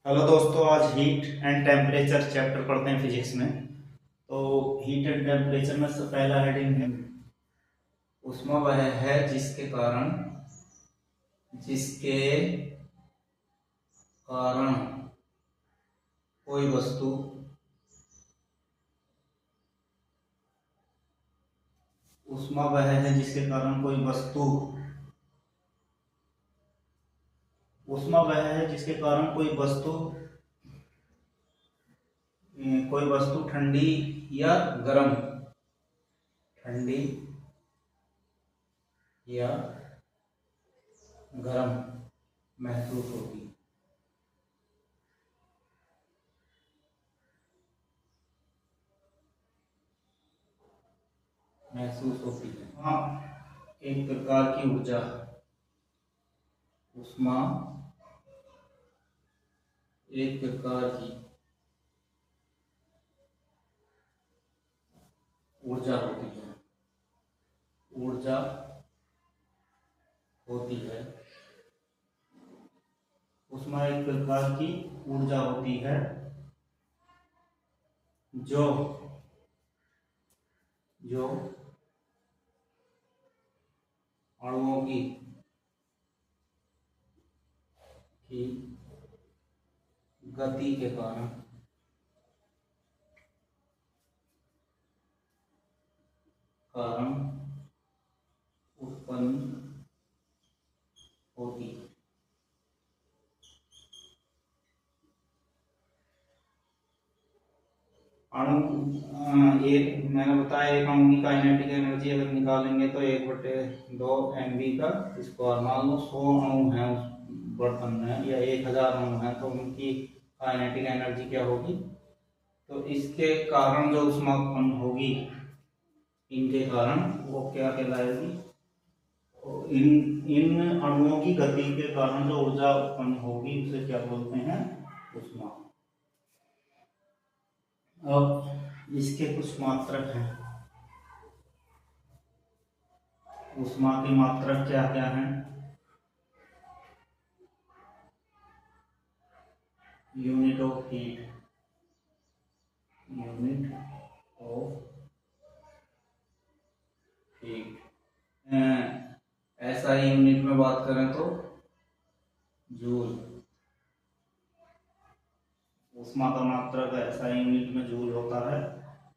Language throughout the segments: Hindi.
हेलो दोस्तों, आज हीट एंड टेम्परेचर चैप्टर पढ़ते हैं फिजिक्स में। तो हीट एंड टेम्परेचर में से पहला हेडिंग है ऊष्मा वह है जिसके कारण कोई वस्तु ऊष्मा वह है जिसके कारण कोई वस्तु ठंडी या गर्म ठंडी या गर्म महसूस होती है। हाँ, एक प्रकार की ऊर्जा ऊष्मा एक प्रकार की ऊर्जा होती है। ऊष्मा एक प्रकार की ऊर्जा होती है जो जो अणुओं की गति के कारण उत्पन्न होती है। एक मैंने बताया, एक अणु की काइनेटिक एनर्जी अगर निकालेंगे तो 1/2 mv का स्क्वायर। मान लो 100 अणु हैं उस बर्तन में या 1000 अणु हैं, तो उनकी काइनेटिक एनर्जी क्या होगी? तो इसके कारण जो ऊष्मा उत्पन्न होगी, इनके कारण वो क्या कहलाएगी? इन इन अणुओं की गति के कारण जो ऊर्जा उत्पन्न होगी उसे क्या बोलते हैं? ऊष्मा। अब इसके कुछ मात्रक हैं। ऊष्मा के मात्रक क्या क्या हैं? यूनिट ऑफ हीट ऐसा ही यूनिट में बात करें तो जूल। ऊष्मा का मात्रक ऐसा यूनिट में जूल होता है,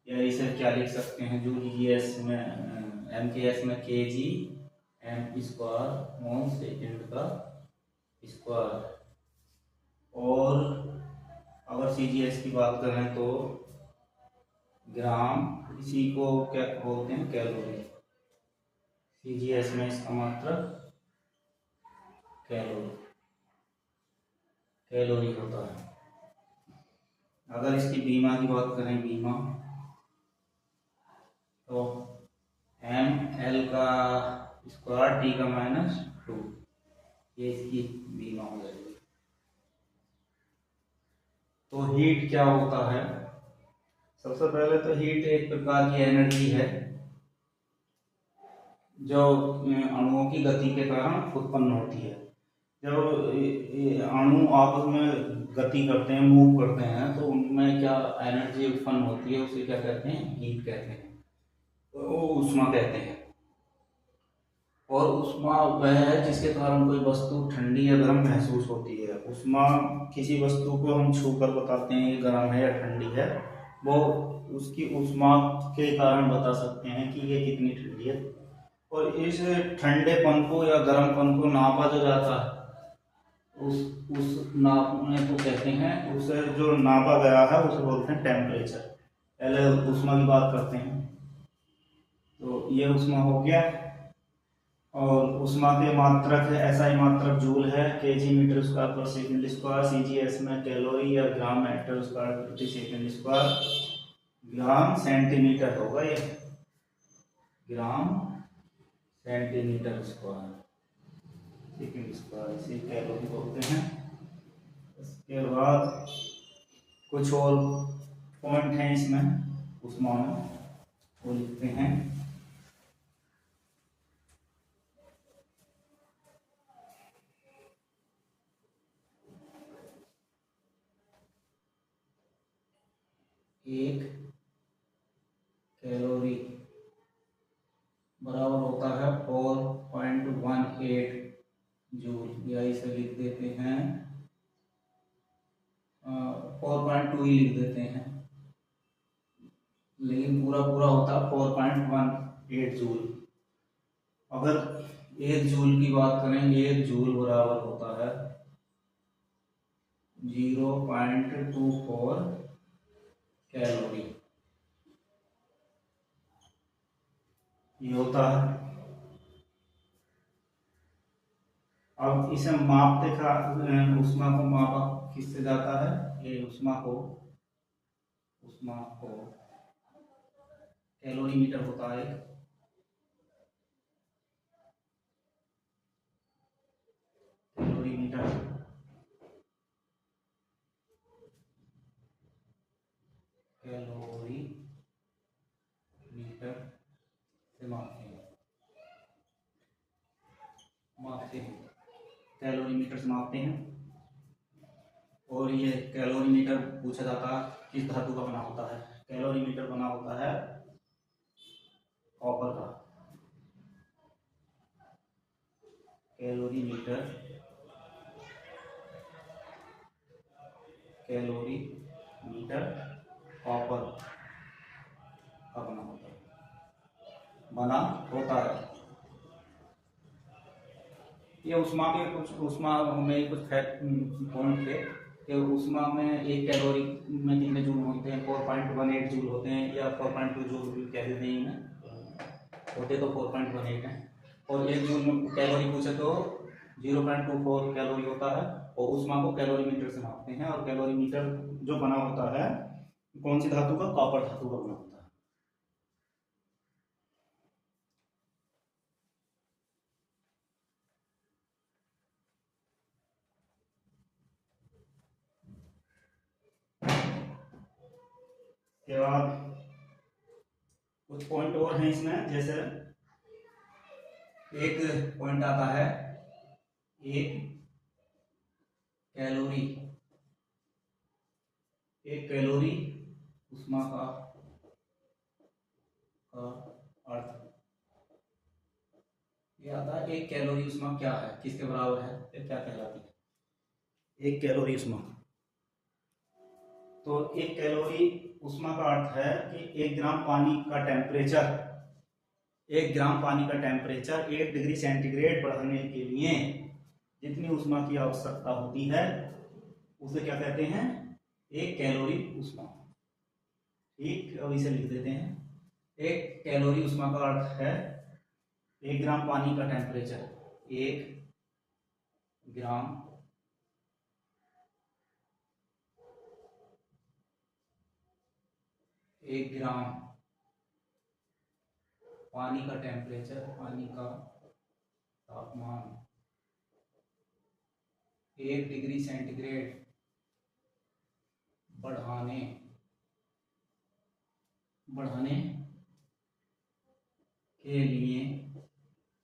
या इसे क्या लिख सकते हैं? जूल जीएस में एमकेएस में KG M square mole second का स्क्वायर। और अगर सीजीएस की बात करें तो ग्राम, इसी को क्या बोलते हैं? कैलोरी। सीजीएस में इसका मात्रक कैलोरी होता है। अगर इसकी बीमा की बात करें, बीमा, तो एम एल का स्क्वायर टी का -2, ये इसकी बीमा हो जाएगी। तो हीट क्या होता है? सबसे पहले तो हीट एक प्रकार की एनर्जी है जो अणुओं की गति के कारण उत्पन्न होती है। जब अणु आपस में गति करते हैं, मूव करते हैं, तो उनमें क्या एनर्जी उत्पन्न होती है, उसे क्या कहते हैं? हीट कहते हैं, तो ऊष्मा कहते हैं। और ऊष्मा वह है जिसके कारण कोई वस्तु ठंडी या गर्म महसूस होती है। ऊष्मा किसी वस्तु को हम छू कर बताते हैं ये गर्म है या ठंडी है, वो उसकी ऊष्मा के कारण बता सकते हैं कि ये कितनी ठंडी है। और इस ठंडेपन को या गर्मपन को नापा जो जाता है, उस नापने को कहते हैं, उसे जो नापा गया है उसे बोलते हैं टेम्परेचर। पहले ऊष्मा की बात करते हैं। तो ये ऊष्मा हो गया। और ऊष्मा के मात्रक है, एसआई मात्रक जूल है, केजी मीटर स्क्वायर पर सेकंड स्क्वायर। सीजीएस में कैलोरी या ग्राम मीटर स्क्वायर प्रति सेकंड स्क्वायर। ग्राम सेंटीमीटर होगा ये, gram centimetre square second square, इसे कैलोरी बोलते हैं। इसके बाद कुछ और पॉइंट हैं इसमें ऊष्मा में, वो लिखते हैं। एक कैलोरी बराबर होता है 4.18 जूल, या इसे लिख देते हैं 4.2 ही लिख देते हैं, लेकिन पूरा पूरा होता है 4.18 जूल। अगर 1 जूल की बात करें, 1 जूल बराबर होता है 0.24 कैलोरी, ये होता है। अब इसे मापते का उष्मा को मापा किससे जाता है, ये उष्मा को कैलोरीमीटर होता है, कैलोरीमीटर से मापते हैं कैलोरीमीटर से मापते हैं। और ये कैलोरीमीटर पूछा जाता है किस धातु का बना होता है, कैलोरीमीटर बना होता है कॉपर का। कैलोरीमीटर कॉपर का बना होता है। ये उष्मा के उष्मा में कुछ पॉइंट थे कि उष्मा में एक कैलोरी में कितने जूल होते हैं, 4.18 जूल होते हैं, या 4.2 जूल कह देते हैं इन्हें, होते तो 4.18 हैं। और 1 जूल में कैलोरी पूछे तो 0.24 कैलोरी होता है। और उष्मा को कैलोरीमीटर से मापते हैं, और कैलोरीमीटर जो बना होता है कौन सी धातु का, कॉपर धातु का बना होता है। के बाद कुछ पॉइंट और हैं इसमें, जैसे एक पॉइंट आता है, एक कैलोरी उष्मा का अर्थ, ये आता है एक कैलोरी उष्मा क्या है, किसके बराबर है, ये क्या कहलाती है एक कैलोरी उष्मा। तो एक कैलोरी उष्मा का अर्थ है कि 1 ग्राम पानी का टेम्परेचर 1 डिग्री सेंटीग्रेड बढ़ाने के लिए जितनी उष्मा की आवश्यकता होती है उसे क्या कहते हैं, एक कैलोरी उष्मा। ठीक, अब इसे लिख देते हैं। एक कैलोरी उष्मा का अर्थ है 1 ग्राम पानी का टेम्परेचर, 1 ग्राम पानी का टेम्परेचर, पानी का तापमान 1 डिग्री सेंटीग्रेड बढ़ाने के लिए जितनी उष्मा की आवश्यकता होती है,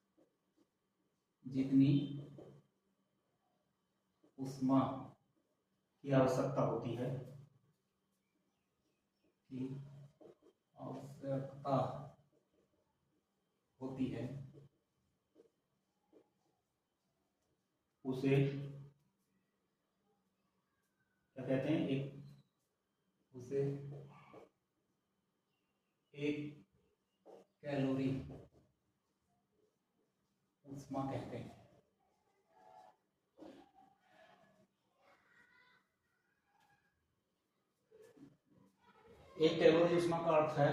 उसे क्या कहते हैं, एक कैलोरी उष्मा कहते हैं। एक कैलोरी उष्मा का अर्थ है,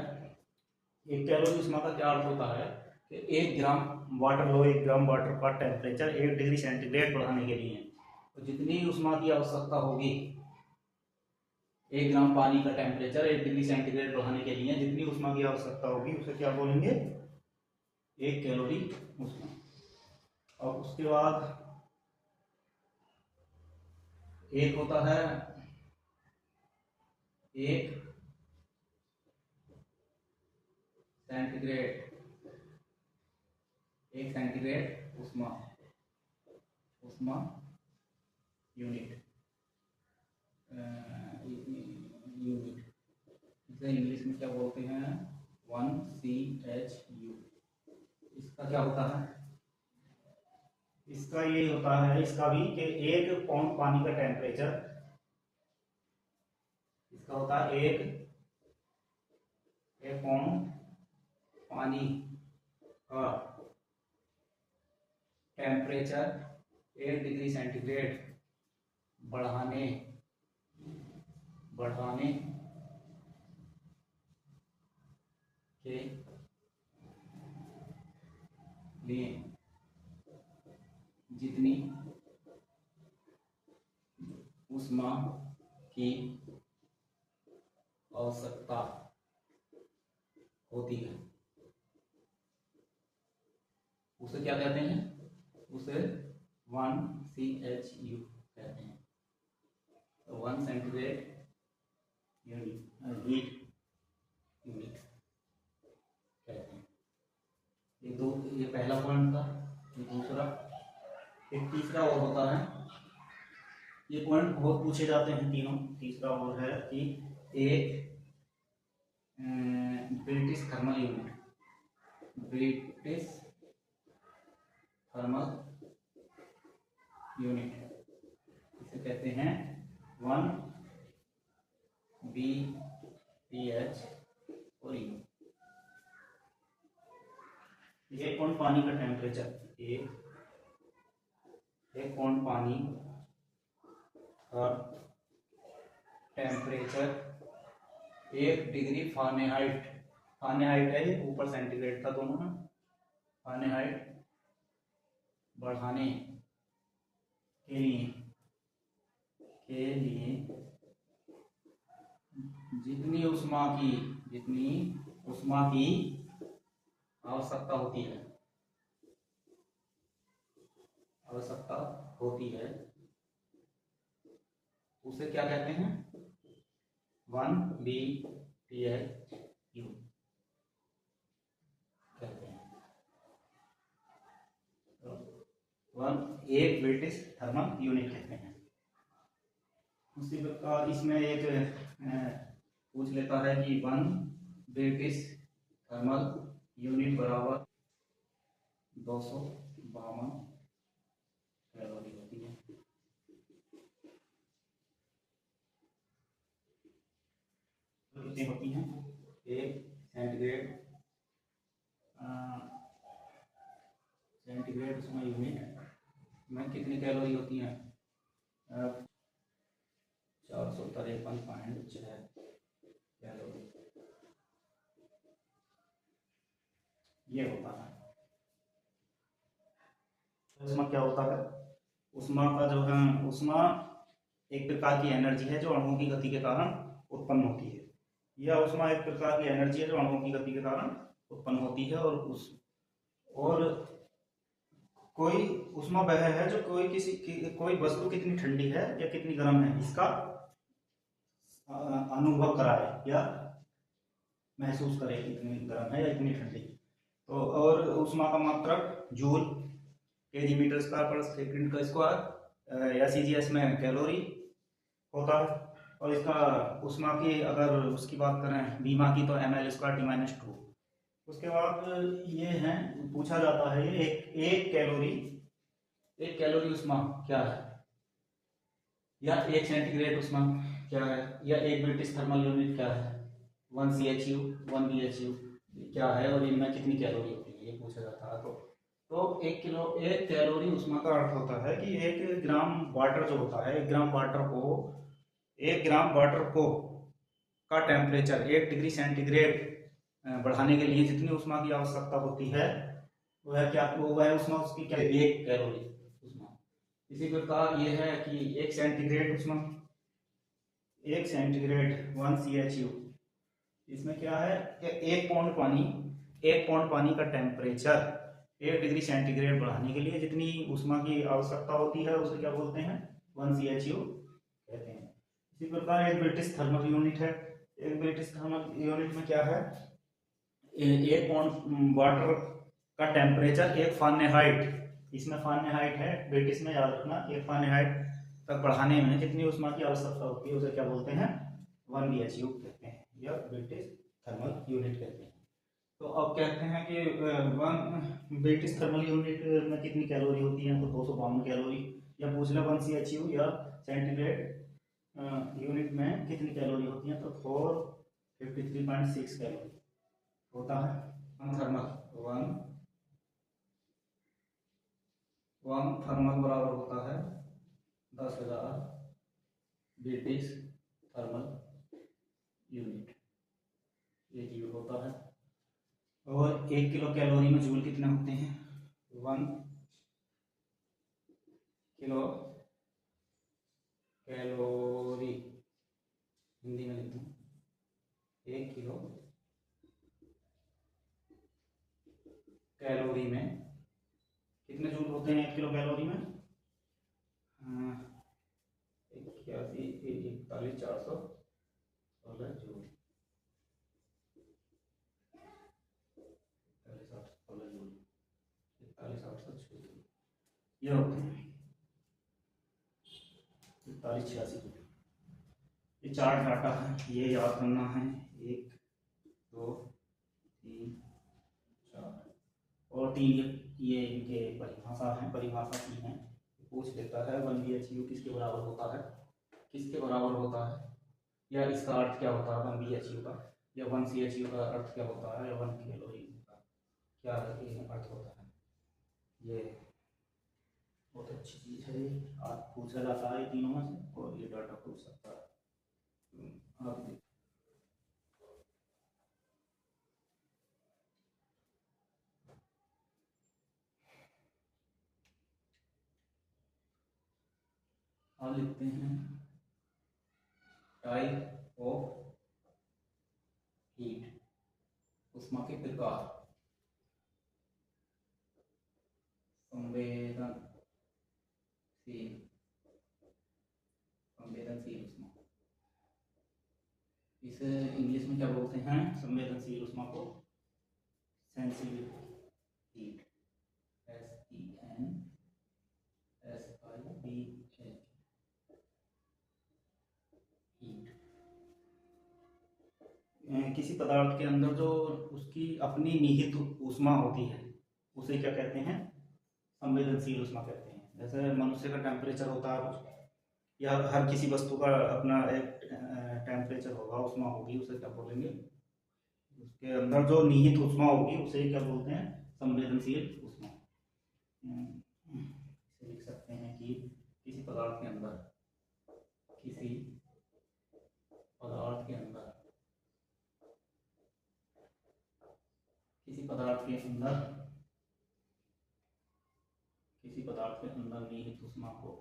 एक कैलोरी उष्मा का क्या अर्थ होता है कि 1 ग्राम वाटर लो, 1 ग्राम वाटर का टेम्परेचर 1 डिग्री सेंटीग्रेड बढ़ाने के लिए, तो जितनी उष्मा की आवश्यकता होगी, 1 ग्राम पानी का टेम्परेचर 1 डिग्री सेंटीग्रेड बढ़ाने के लिए जितनी उष्मा की आवश्यकता होगी उसे क्या बोलेंगे, एक कैलोरी उष्मा। और उसके बाद एक होता है एक सेंटीग्रेड उष्मा यूनिट। इसे इंग्लिश में क्या बोलते हैं, 1CHU। इसका क्या होता है, इसका ये होता है इसका भी कि 1 पाउंड पानी का टेम्परेचर, इसका होता है एक पाउंड पानी का टेम्परेचर 1 डिग्री सेंटीग्रेड बढ़ाने के लिए जितनी ऊष्मा की आवश्यकता होती है उसे क्या कहते हैं, उसे 1CHU कहते हैं। तो 1 सेंटीग्रेड हीट यूनिट कहते हैं। ये पहला पॉइंट था। ये दूसरा, एक तीसरा और होता है, ये पॉइंट बहुत पूछे जाते हैं तीनों। तीसरा और है कि एक ब्रिटिश थर्मल यूनिट, इसे कहते हैं 1 BPH और U। 1 पाउंड पानी का टेम्परेचर, एक पाउंड पानी का टेम्परेचर 1 डिग्री फ़ारेनहाइट है, ये ऊपर सेंटीग्रेड था दोनों में, फ़ारेनहाइट बढ़ाने के लिए जितनी ऊष्मा की आवश्यकता होती है उसे क्या कहते हैं, 1 BPH कहते हैं। एक ब्रिटिश थर्मल यूनिट कहते हैं। उसी प्रकार इसमें एक पूछ लेता है कि 1 ब्रिटिश थर्मल यूनिट बराबर 252 कैलोरी होती है। कितनी होती हैं, एक सेंटीग्रेड उसमें यूनिट में कितनी कैलोरी होती हैं, 453.6 कैलोरी ये होता है। ऊष्मा क्या होता है, ऊष्मा का जो है, ऊष्मा एक प्रकार की एनर्जी है जो अणुओं की गति के कारण उत्पन्न होती है। यह ऊष्मा एक प्रकार की एनर्जी है जो अणुओं की गति के कारण उत्पन्न होती है। और कोई ऊष्मा वह है जो कोई वस्तु कितनी ठंडी है या कितनी गर्म है इसका अनुभव कराए या महसूस करे, कितनी गर्म है या इतनी ठंडी। तो और ऊष्मा का मात्रक जूल kg मीटर स्क्वायर पर सेकंड का स्क्वायर या CGS में कैलोरी होता है। और इसका ऊष्मा की अगर उसकी बात करें बीमा की, तो ml स्क्वायर T-2। उसके बाद ये है, पूछा जाता है एक कैलोरी ऊष्मा क्या है, या 1 सेंटीग्रेड ऊष्मा क्या है, या एक ब्रिटिश थर्मल यूनिट क्या है, 1 CHU 1 BHU क्या है, और इनमें कितनी कैलोरी होती है, ये पूछा जाता है। तो 1 कैलोरी ऊष्मा का अर्थ होता है कि 1 ग्राम वाटर जो होता है, 1 ग्राम वाटर को का टेम्परेचर 1 डिग्री सेंटीग्रेड बढ़ाने के लिए जितनी ऊष्मा की आवश्यकता होती है वह ऊष्मा उसकी क्या, 1 कैलोरी ऊष्मा। इसी प्रकार ये है कि 1 सेंटीग्रेड ऊष्मा, 1 सेंटीग्रेड 1 CHU, इसमें क्या है कि 1 पाउंड पानी का टेम्परेचर 1 डिग्री सेंटीग्रेड बढ़ाने के लिए जितनी ऊष्मा की आवश्यकता होती है उसे क्या बोलते हैं, 1 CHU कहते हैं। इसी प्रकार एक ब्रिटिश थर्मल यूनिट है। एक ब्रिटिश थर्मल यूनिट में क्या है, 1 पाउंड वाटर का टेम्परेचर 1 फ़ारेनहाइट, इसमें फ़ारेनहाइट है, ब्रिटिश में याद रखना, 1 फ़ारेनहाइट तक बढ़ाने में जितनी ऊष्मा की आवश्यकता होती है उसे क्या बोलते हैं, 1 BHU कहते हैं। या ब्रिटिश थर्मल यूनिट कहते हैं। तो अब कहते हैं कि वन ब्रिटिश थर्मल यूनिट में कितनी कैलोरी होती है, तो 252 कैलोरी। या पूछ लो 1 CHU या सेंटीग्रेड यूनिट में कितनी कैलोरी होती है, तो 453.6 कैलोरी होता है। वन थर्मल वन थर्मल बराबर होता है 10,000 ब्रिटिश थर्मल यूनिट, ये जूल होता है। और 1 किलो कैलोरी में जूल कितने होते हैं, 1 किलो कैलोरी, हिंदी में लिखता हूँ, 1 किलो कैलोरी में कितने जूल होते हैं 1 किलो कैलोरी में, 81,416 जूल, 41,816 जूल, 41,816 जूल ये होते हैं, 41,86 जूल। ये 4 डाटा है, ये याद करना है, 1 2 3 4 और 3 ये इनके परिभाषा है, परिभाषा की है, पूछ लेता है 1 BHU किसके बराबर होता है, किसके बराबर होता है, या इसका अर्थ क्या होता है 1 BHU का, या 1 CHU का अर्थ क्या होता है, या 1 कैलोरी का क्या अर्थ होता है। ये बहुत अच्छी चीज़ है, आज पूछा जाता है तीनों में से, और ये डाटा पूछ सकता है। आप लिखते हैं टाइप ऑफ हीट, उष्मा के प्रकार, संवेदनशील संवेदनशील उष्मा, इसे इंग्लिश में क्या बोलते हैं, संवेदनशील उष्मा को सेंसिटिव हीट, SENSIBL हीट। किसी पदार्थ के अंदर जो उसकी अपनी निहित ऊष्मा होती है उसे क्या कहते हैं, संवेदनशील ऊष्मा कहते हैं। जैसे मनुष्य का टेम्परेचर होता है, या हर किसी वस्तु का अपना एक टेम्परेचर होगा, ऊष्मा होगी, उसे क्या बोलेंगे, उसके अंदर जो निहित ऊष्मा होगी उसे क्या बोलते हैं, संवेदनशील ऊष्मा। इसे लिख सकते हैं कि किसी पदार्थ के अंदर, किसी पदार्थ के अंदर, किसी पदार्थ के अंदर, किसी पदार्थ के अंदर निहित ऊष्मा को,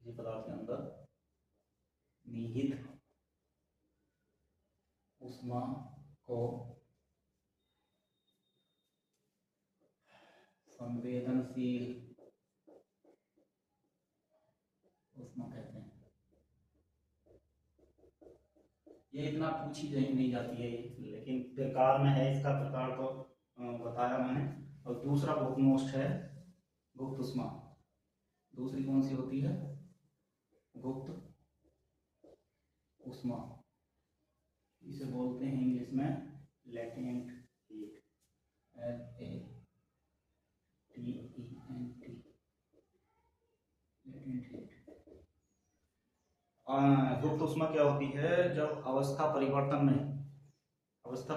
किसी पदार्थ के अंदर निहित ऊष्मा को संवेदनशील ऊष्मा कहते हैं। ये इतना पूछी नहीं जाती है, लेकिन प्रकार में है, इसका प्रकार तो बताया मैंने। और दूसरा बहुत मोस्ट है गुप्त ऊष्मा। दूसरी कौन सी होती है, गुप्त ऊष्मा, इसे बोलते हैं इंग्लिश में latent heat, LATENT, latent heat. गुप्त ऊष्मा क्या होती है, जब अवस्था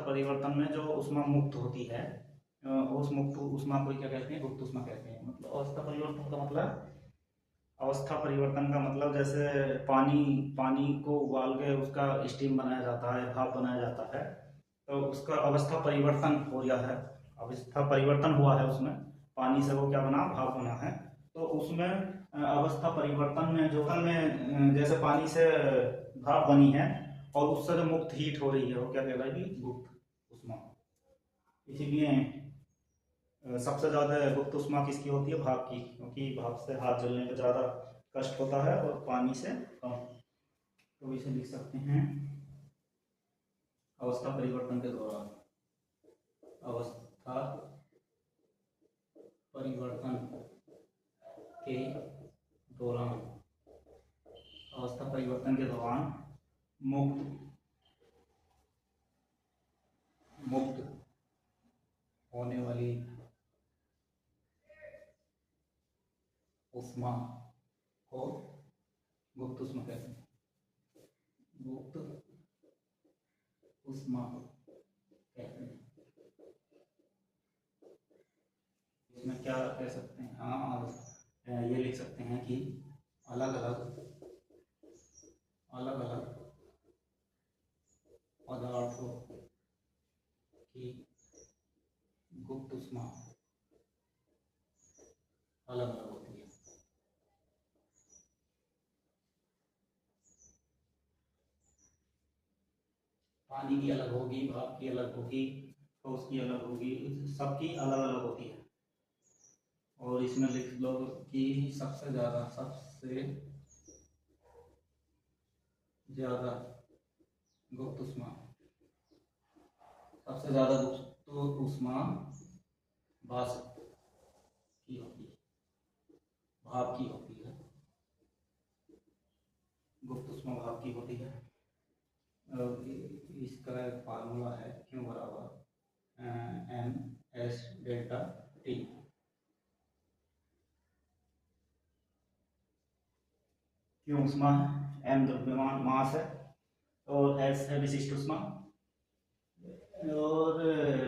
परिवर्तन में जो ऊष्मा मुक्त होती है, उस मुक्त ऊष्मा को क्या कहते हैं, गुप्त ऊष्मा कहते हैं। मतलब अवस्था परिवर्तन का मतलब, अवस्था परिवर्तन का मतलब जैसे पानी को उबाल के उसका स्टीम बनाया जाता है, भाप बनाया जाता है, तो उसका अवस्था परिवर्तन हो गया है, अवस्था परिवर्तन हुआ है उसमें, पानी से वो क्या बना, भाप बना है। तो उसमें अवस्था परिवर्तन में जो में जैसे पानी से भाप बनी है और उससे जो मुक्त हीट हो रही है वो क्या कहलाएगी, गुप्त ऊष्मा। इसीलिए सबसे ज़्यादा गुप्त ऊष्मा किसकी होती है, भाप की, क्योंकि भाप से हाथ जलने का ज़्यादा कष्ट होता है और पानी से कम। तो इसे लिख सकते हैं अवस्था परिवर्तन के दौरान, अवस्था परिवर्तन के दौरान, अवस्था परिवर्तन के दौरान मुक्त मुक्त होने वाली उष्मा को गुप्त उष्मा कहते हैं। गुप्त उष्मा कहते हैं। इसमें क्या कह सकते हैं, हाँ ये लिख सकते हैं कि अलग अलग पदार्थों की गुप्त उष्मा अलग अलग होती है। पानी की अलग होगी, भाप की अलग होगी, ठोस की अलग होगी, सबकी अलग अलग होती है। और इसमें लिख लो कि सबसे ज्यादा गुप्त उष्मा सबसे ज्यादा गुप्त उष्मा वाष्प की होती है, भाप की होती है। गुप्त उष्मा भाप की होती है। इसका फार्मूला है Q बराबर M S delta T. Q उष्मा है, एम द्रव्यमान मास है, और एस है विशिष्ट उष्मा, और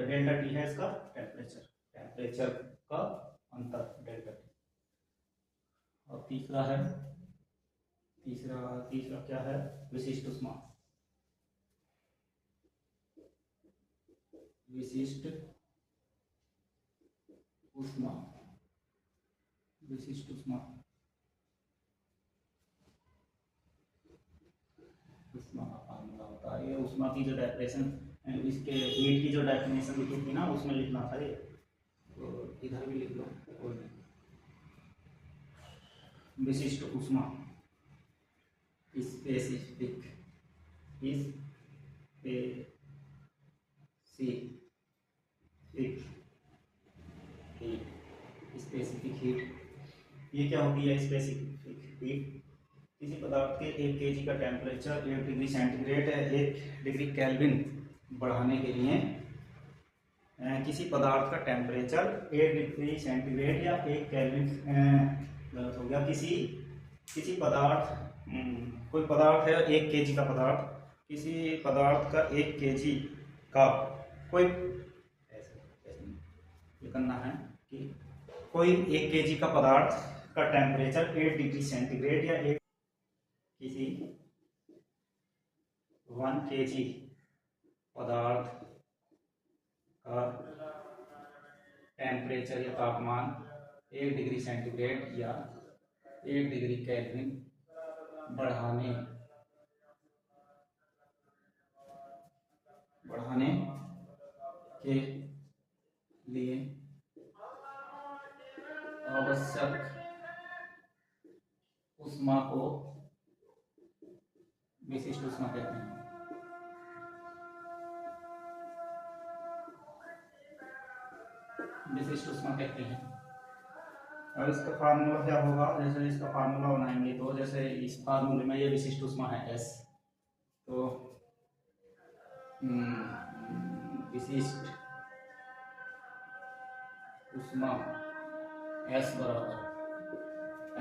डेल्टा टी है इसका टेम्परेचर का अंतर डेल्टा टी। और तीसरा क्या है, विशिष्ट उष्मा। विशिष्ट उष्मा का फार्मूला होता है। ये उष्मा की जो डेफिनेशन, इसके हीट की जो डेफिनेशन लिखी थी ना, उसमें लिखना था ये, तो इधर भी लिख लो। विशिष्ट उष्मा स्पेसिफिक हीट। ये क्या होती है स्पेसिफिक हीट? किसी पदार्थ के 1 kg का temperature 1 degree centigrade 1 degree kelvin बढ़ाने के लिए किसी पदार्थ का टेम्परेचर 1 डिग्री सेंटीग्रेड या 1 केल्विन, गलत हो गया, किसी पदार्थ, कोई पदार्थ है 1 kg का पदार्थ, किसी पदार्थ का 1 kg का कोई, ऐसे ये करना है कि कोई 1 kg का पदार्थ का टेम्परेचर 8 डिग्री सेंटीग्रेड या किसी 1 kg पदार्थ का टेम्परेचर या तापमान 1 डिग्री सेंटीग्रेड या 1 डिग्री केल्विन बढ़ाने के लिए आवश्यक उष्मा को विशिष्ट उष्मा कहते हैं। विशिष्ट उष्मा कहते हैं। और इसका फार्मूला क्या होगा, जैसे इसका फार्मूला बनाएंगे तो जैसे इस फार्मूले में ये विशिष्ट उष्मा है S, तो विशिष्ट उष्मा S बराबर,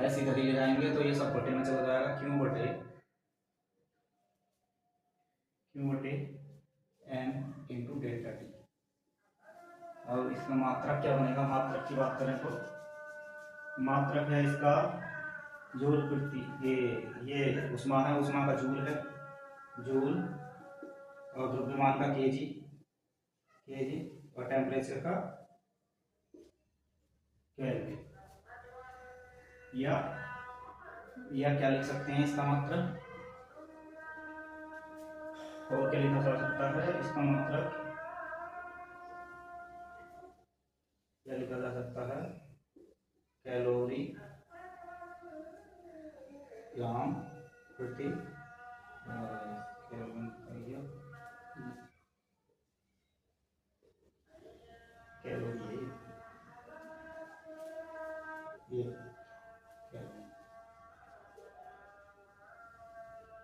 S इधर ही ले जाएंगे तो ये सब बटे में चला जाएगा, Q बटे M इंटू डेल्टा टी। और इसका मात्रक क्या बनेगा, मात्रक की बात करें तो मात्रक है इसका जूल प्रति, ये उष्मा है, उष्मा का जूल है, जूल, और द्रव्यमान का केजी, और टेम्परेचर का केल्विन। या क्या लिख सकते हैं इसका मात्रक, और क्या लिखा जा सकता है इसका मात्रक, क्या लिखा जा सकता है, कैलोरी ग्राम प्रति केल्विन, कैलोरी, ये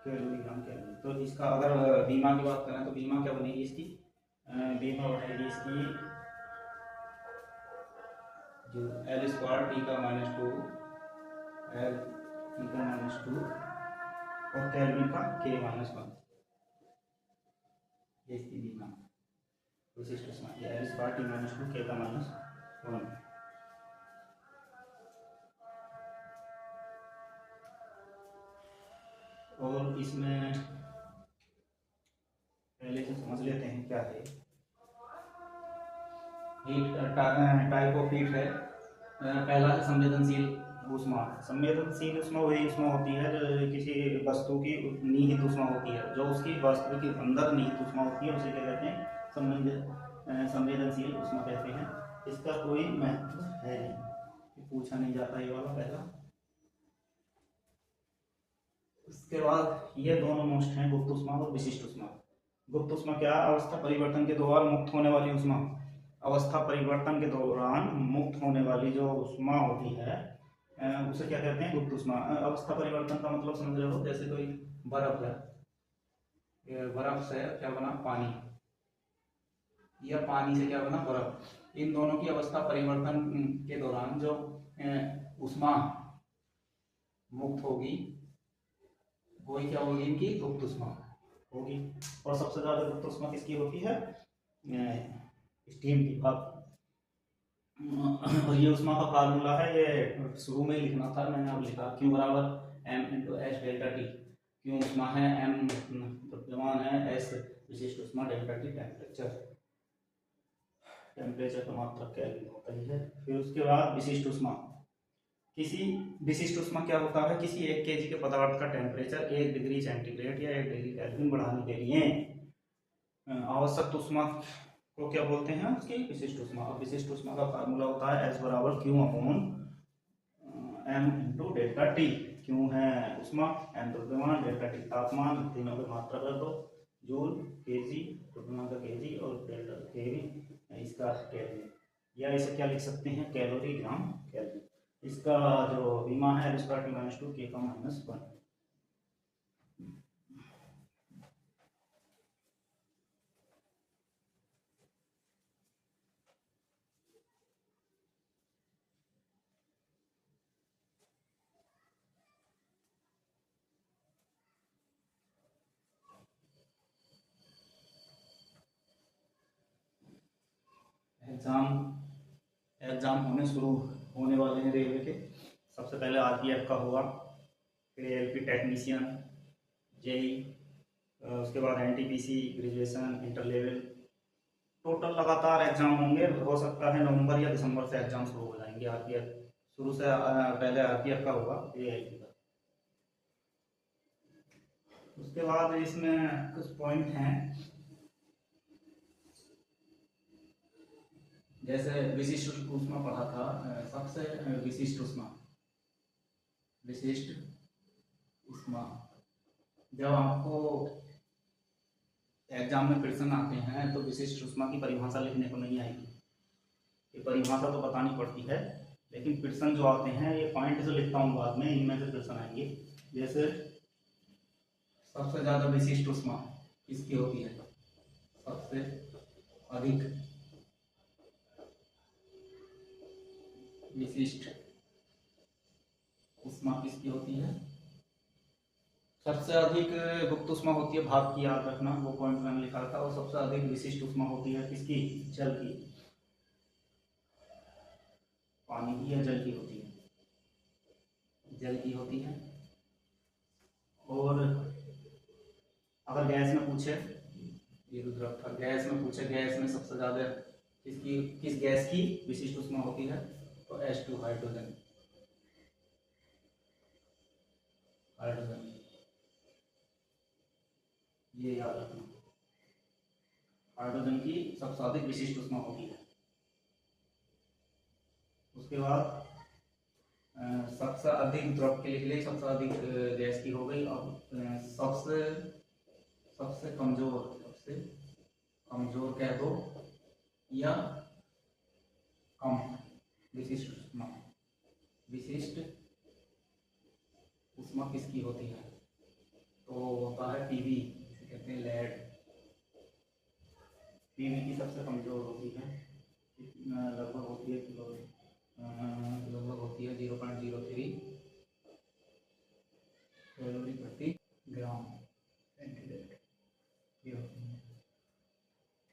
कैलोरी ग्राम केल्विन। तो इसका अगर बीमा की बात करें तो बीमा क्या बनेगी इसकी, बीमा बढ़ेगी इसकी जो एल स्क्वायर टी का -2 एल टी का -2 और केल्विन का K-1 ये इसकी बीमा विशिष्ट ऊष्मा एल स्क्वायर T-2 K का -1। और इसमें पहले से समझ लेते हैं क्या है हीट। टाइप ऑफ हीट है। पहला है संवेदनशील ऊष्मा। संवेदनशील ऊष्मा वही ऊष्मा होती है जो किसी वस्तु की निहित ऊष्मा होती है, जो उसकी वस्तु के अंदर निहित ऊष्मा होती है उसे क्या कहते हैं संवेदनशील ऊष्मा कहते हैं। इसका कोई महत्व है नहीं, पूछा नहीं जाता ये वाला पहला। उसके बाद ये दोनों मोस्ट हैं, गुप्त ऊष्मा और विशिष्ट ऊष्मा। गुप्त ऊष्मा क्या? अवस्था परिवर्तन के दौरान मुक्त होने वाली ऊष्मा। अवस्था परिवर्तन के दौरान मुक्त होने वाली जो ऊष्मा होती है उसे क्या कहते हैं? गुप्त ऊष्मा। अवस्था परिवर्तन का मतलब समझ रहे हो? जैसे कोई बर्फ है, बर्फ से क्या बना? पानी, या पानी से क्या बना? बर्फ। इन दोनों की अवस्था परिवर्तन के दौरान जो ऊष्मा मुक्त होगी वही क्या होगी? इनकी गुप्त ऊष्मा होगी। और सबसे ज्यादा गुप्त ऊष्मा किसकी होती है? स्टीम की। और ये ऊष्मा का फार्मूला है, ये शुरू में ही लिखना था, मैंने अब लिखा Q बराबर m into H delta T. Q ऊष्मा है, m द्रव्यमान है, S विशिष्ट ऊष्मा, डेल्टा टी टेम्परेचर। टेम्परेचर का मात्रक केल्विन होता ही है। फिर उसके बाद विशिष्ट ऊष्मा। किसी विशिष्ट ऊष्मा क्या होता है? किसी 1 kg के पदार्थ का टेम्परेचर 1 डिग्री सेंटीग्रेड या 1 डिग्री केल्विन बढ़ाने के लिए आवश्यक ऊष्मा को क्या बोलते हैं? उसकी विशिष्ट ऊष्मा। और विशिष्ट ऊष्मा का फार्मूला होता है S बराबर Q upon m into delta T. Q है ऊष्मा, m द्रव्यमान, डेल्टा टी तापमान, तीनों की मात्रा कर दो, जूल, केजी, द्रव्यमान का केजी और डेल्टा केवी इसका केल्विन। या इसे क्या लिख सकते हैं? कैलोरी ग्राम केल्विन। इसका जो बीमा है L स्क्वायर T-2 K का -1। एग्जाम होने वाले हैं रेलवे के। सबसे पहले RPF का होगा, फिर ALP टेक्नीशियन, जेई, उसके बाद NTPC graduation, inter level. Total लगातार एग्जाम होंगे। हो सकता है नवंबर या दिसंबर से एग्जाम शुरू हो जाएंगे। RPF शुरू से पहले RPF का होगा, फिर ALP का। उसके बाद इसमें कुछ पॉइंट हैं, जैसे विशिष्ट ऊष्मा पढ़ा था। सबसे विशिष्ट ऊष्मा जब आपको एग्जाम में प्रश्न आते हैं तो विशिष्ट ऊष्मा की परिभाषा लिखने को नहीं आएगी। ये परिभाषा तो बतानी पड़ती है, लेकिन प्रश्न जो आते हैं ये पॉइंट जो लिखता हूँ बाद में, इनमें से प्रश्न आएंगे। जैसे सबसे ज्यादा विशिष्ट ऊष्मा किसकी होती है? सबसे अधिक विशिष्ट ऊष्मा किसकी होती है? सबसे अधिक गुप्त ऊष्मा होती है भाप की, याद रखना, वो पॉइंट मैंने लिखा था। और सबसे अधिक विशिष्ट ऊष्मा होती है किसकी? जल की। पानी की या जल की होती है? जल की होती है। और अगर गैस में पूछे, ये रुद्रक था, गैस में पूछे, गैस में सबसे ज्यादा किस गैस की विशिष्ट ऊष्मा होती है? तो H2 हाइड्रोजन। ये याद रखना, हाइड्रोजन की सबसे अधिक विशिष्ट ऊष्मा होती है। उसके बाद सबसे अधिक द्रव के लिख ले, सबसे अधिक गैस की हो गई। अब सबसे कमजोर कह दो या कम विशिष्ट ऊष्मा किसकी होती है? तो होता है Pb, कहते हैं लेड। पीवी की सबसे कमज़ोर होती है, लगभग होती है लगभग होती है 0.03 कैलोरी प्रति ग्राम सेंटीग्रेड। ये होती है।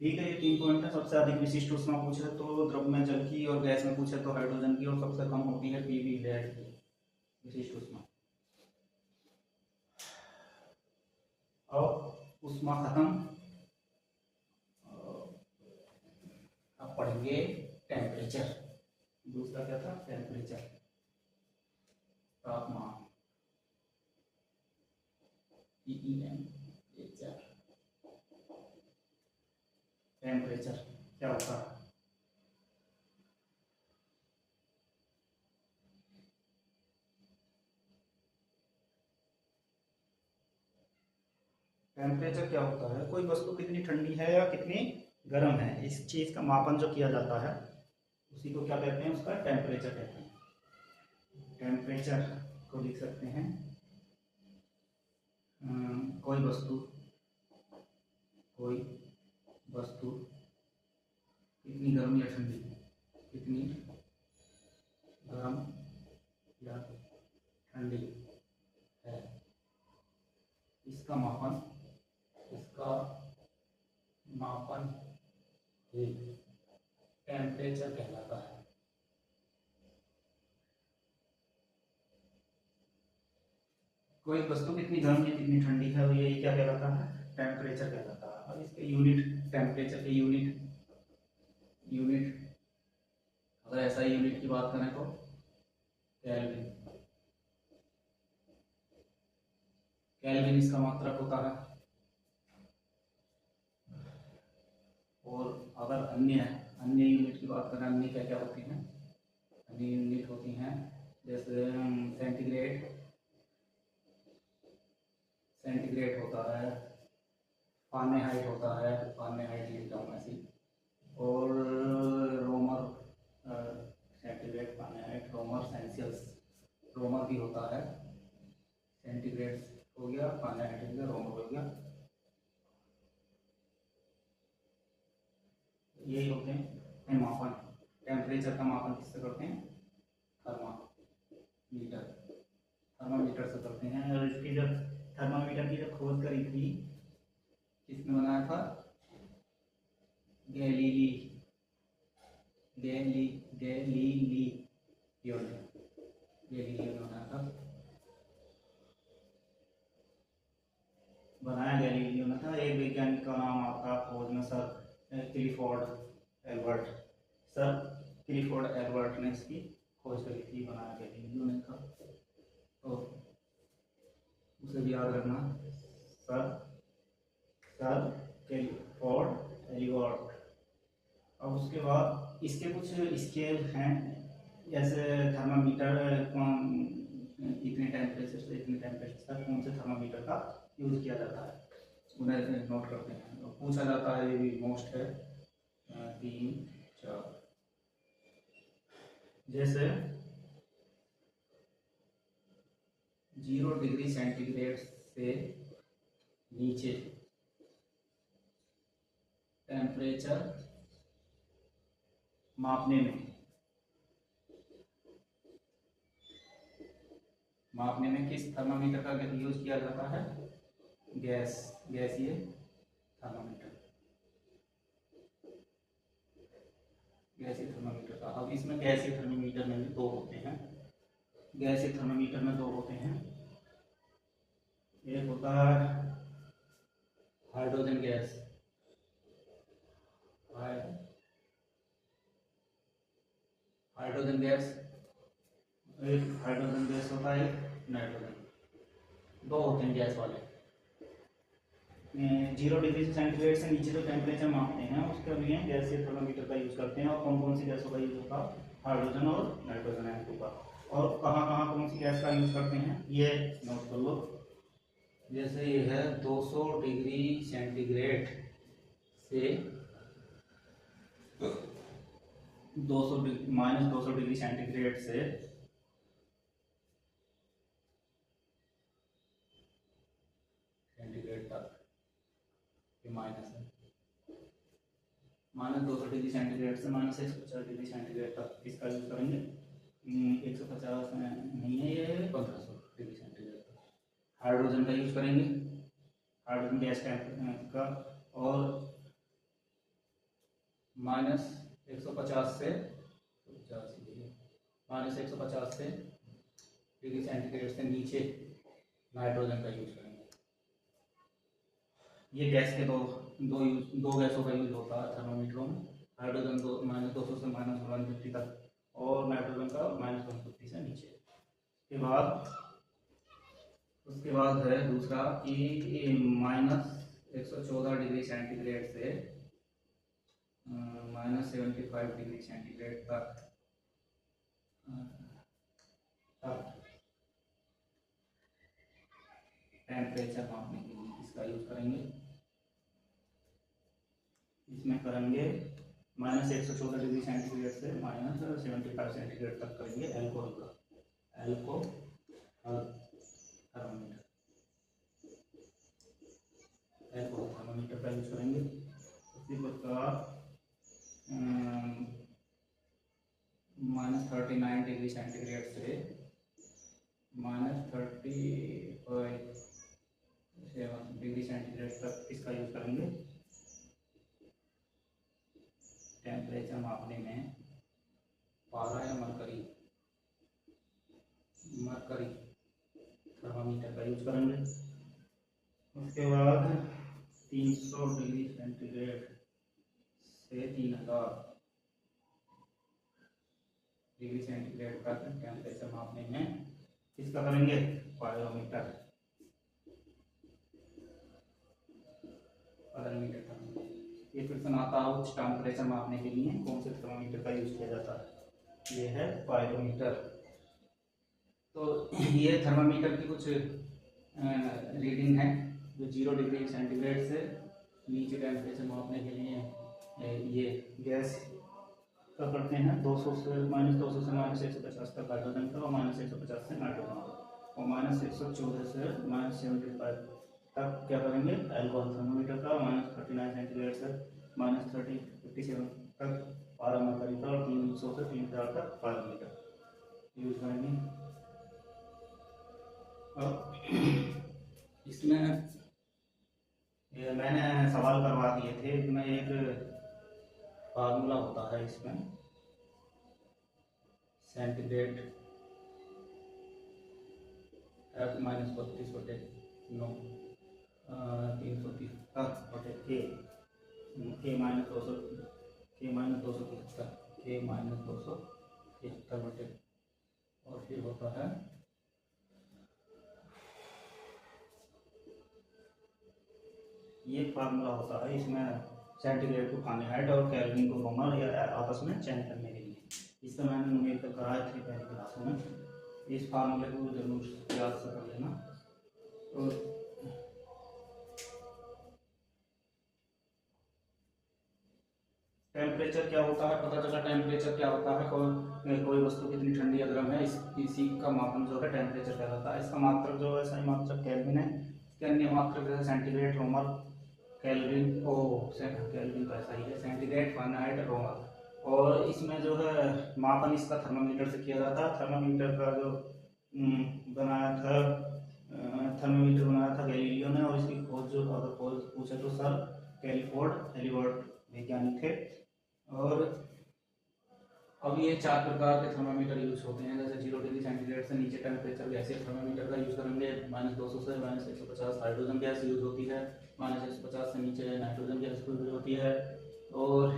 ठीक है, ये 3 पॉइंट है। सबसे अधिक विशिष्ट ऊष्मा पूछे तो द्रव में जल की, और गैस में पूछे तो हाइड्रोजन की, और सबसे कम होती है पीवी लेड की विशिष्ट ऊष्मा। अब ऊष्मा खत्म, अब पढ़ेंगे टेम्परेचर। दूसरा क्या था? टेम्परेचर, तापमान। टेम्परेचर क्या होता है? टेम्परेचर क्या होता है? कोई वस्तु कितनी ठंडी है या कितनी गर्म है, इस चीज का मापन जो किया जाता है उसी को क्या कहते हैं? उसका टेम्परेचर कहते हैं। टेम्परेचर को लिख सकते हैं कोई वस्तु कितनी गर्म या ठंडी, कितनी गर्म या ठंडी है, इसका मापन ही टेम्परेचर कहलाता है। कोई वस्तु कितनी गर्म या कितनी ठंडी है, ये क्या कहलाता है? टेम्परेचर कहलाता है। अब इसके यूनिट, टेम्परेचर के यूनिट अगर ऐसा यूनिट की बात करें तो केल्विन। केल्विन इसका मात्रक होता है। और अगर अन्य यूनिट की बात करें, अन्य क्या क्या होती हैं? अन्य यूनिट होती हैं जैसे सेंटीग्रेड होता है, फारेनहाइट होता है, फारेनहाइट लिखता हूँ ऐसी, और रोमर, सेंटीग्रेड, फारेनहाइट, रोमर, सेल्सियस। रोमर भी होता है, सेंटीग्रेड हो गया, फारेनहाइट हो गया, रोमर हो गया। यही होते हैं मापन। टेम्परेचर का मापन किससे करते हैं? थर्मामीटर से करते हैं। और इसकी जब थर्मामीटर की जब खोज करी थी, किसने बनाया था? गैलीलियो ने बनाया था। गैलीलियो ने था। एक वैज्ञानिक का नाम आपका खोज में सर क्लिफोर्ड एल्बर्ट ने इसकी खोज करी थी, बनाया गैलीलियो ने था। तो उसे भी याद रखना, सर क्लिफोर्ड एल्बर्ट। अब उसके बाद इसके कुछ स्केल हैं, जैसे थर्मामीटर इतने टेम्परेचर से इतने टेम्परेचर तक कौन से थर्मामीटर का यूज किया जाता है, उन्हें नोट करते हैं। तो पूछा जाता है, ये भी मोस्ट है 3 4। जैसे 0 डिग्री सेंटीग्रेड से नीचे टेम्परेचर मापने में किस थर्मामीटर का यूज किया जाता है? गैसीय थर्मामीटर का। अब इसमें गैसीय थर्मामीटर में भी दो होते हैं। एक होता है हाइड्रोजन गैस, एक हाइड्रोजन गैस होता है, नाइट्रोजन। दो होते हैं गैस वाले। 0 डिग्री सेंटीग्रेड से नीचे जो टेम्परेचर मापते हैं उसके लिए गैसीय थर्मामीटर का यूज करते हैं। और कौन कौन सी गैसों का यूज होता है? हाइड्रोजन और नाइट्रोजन N2 का। और कहाँ कहाँ कौन सी गैस का यूज करते हैं ये नोट कर लो। जैसे ये है 200 डिग्री सेंटीग्रेड से -200 डिग्री सेंटीग्रेड से सेंटीग्रेड तक, ये माइनस है। -200 डिग्री सेंटीग्रेड से -150 डिग्री सेंटीग्रेड तक इसका यूज़ करेंगे। 150 में नहीं है, ये 1500 डिग्री सेंटीग्रेड तक। हाइड्रोजन का यूज़ करेंगे, हाइड्रोजन गैस टैंक का, और -150 से -150 से डिग्री सेंटीग्रेड से नीचे नाइट्रोजन का यूज़ करेंगे। ये गैस के दो गैसों का यूज होता है थर्मामीटरों में। हाइड्रोजन -200 से -150 तक, और नाइट्रोजन का -150 से नीचे। उसके बाद है दूसरा कि -114 डिग्री सेंटीग्रेड से -75 डिग्री सेंटीग्रेड तक टेम्परेचर मापने के लिए इसका यूज करेंगे। इसमें करेंगे -114 डिग्री सेंटीग्रेड से -75 सेंटीग्रेड तक करेंगे एल्कोहल का थर्मामीटर का यूज करेंगे। उसी प्रकार -39 डिग्री सेंटीग्रेड से -35 डिग्री सेंटीग्रेड तक इसका यूज करेंगे टेम्परेचर मापने में। पारा या मरकरी थर्मामीटर का यूज करेंगे। उसके बाद 300 डिग्री सेंटीग्रेड से 3000 डिग्री सेंटीग्रेड तक टेम्परेचर मापने में इसका करेंगे पायरोमीटर ये फिर आता है उच्च टेम्परेचर मापने के लिए कौन से थर्मामीटर का यूज किया जाता है, ये है पायरोमीटर। तो ये थर्मामीटर की कुछ रीडिंग है जो 0 डिग्री सेंटीग्रेड से नीचे टेम्परेचर मापने के लिए ये गैस का करते हैं। -200 से -150 तक हाइड्रोजन का, और -150 से नाइट्रोजन का, और -114 से -75 तक क्या करेंगे एल्कोहल थर्मामीटर का, -39 सेंटीग्रेड से -57 तक पारामर्करी का, और 300 से 3000 तक पायरोमीटर यूज करेंगे। इसमें मैंने सवाल करवा दिए थे, इसमें एक फार्मूला होता है इसमें सेंटीग्रेड F-32/9 330 K-273 और फिर होता है ये फार्मूला होता है। इसमें सेंटीग्रेड को फारेनहाइट और केल्विन को रोमन या आपस में चेंज करने के लिए, इसका मैंने न्यूमेरिकल कराया थी पहले क्लासों में। इस फार्मूले को जरूर याद से कर लेना। तो टेम्परेचर क्या होता है, पता चला टेम्परेचर क्या होता है, कोई वस्तु कितनी ठंडी या गर्म है, इसी का मापन जो है टेम्परेचर कहलाता है। इसका मात्रक जो है सही मात्रक केल्विन है, इसके अन्य मात्रक जैसे सेंटीग्रेड, रोमन, केल्विन केल्विन तो ऐसा ही है, सेंटीग्रेड, फारेनहाइट, रोमन। और इसमें जो है मापन इसका थर्मामीटर से किया जाता है। थर्मामीटर का जो थर्मामीटर बनाया था गैलीलियो ने, और इसकी खोज जो अगर खोज पूछे तो सर कैलिफोर्ड हेलीबर्ट वैज्ञानिक थे। और अब ये 4 प्रकार के थर्मामीटर यूज होते हैं, जैसे 0 डिग्री सेंटीग्रेड से नीचे टेम्परेचर गैसीय थर्मामीटर का यूज करेंगे। -200 से -150 हाइड्रोजन गैस यूज होती है। -150 से नीचे नाइट्रोजन गैस यूज होती है। और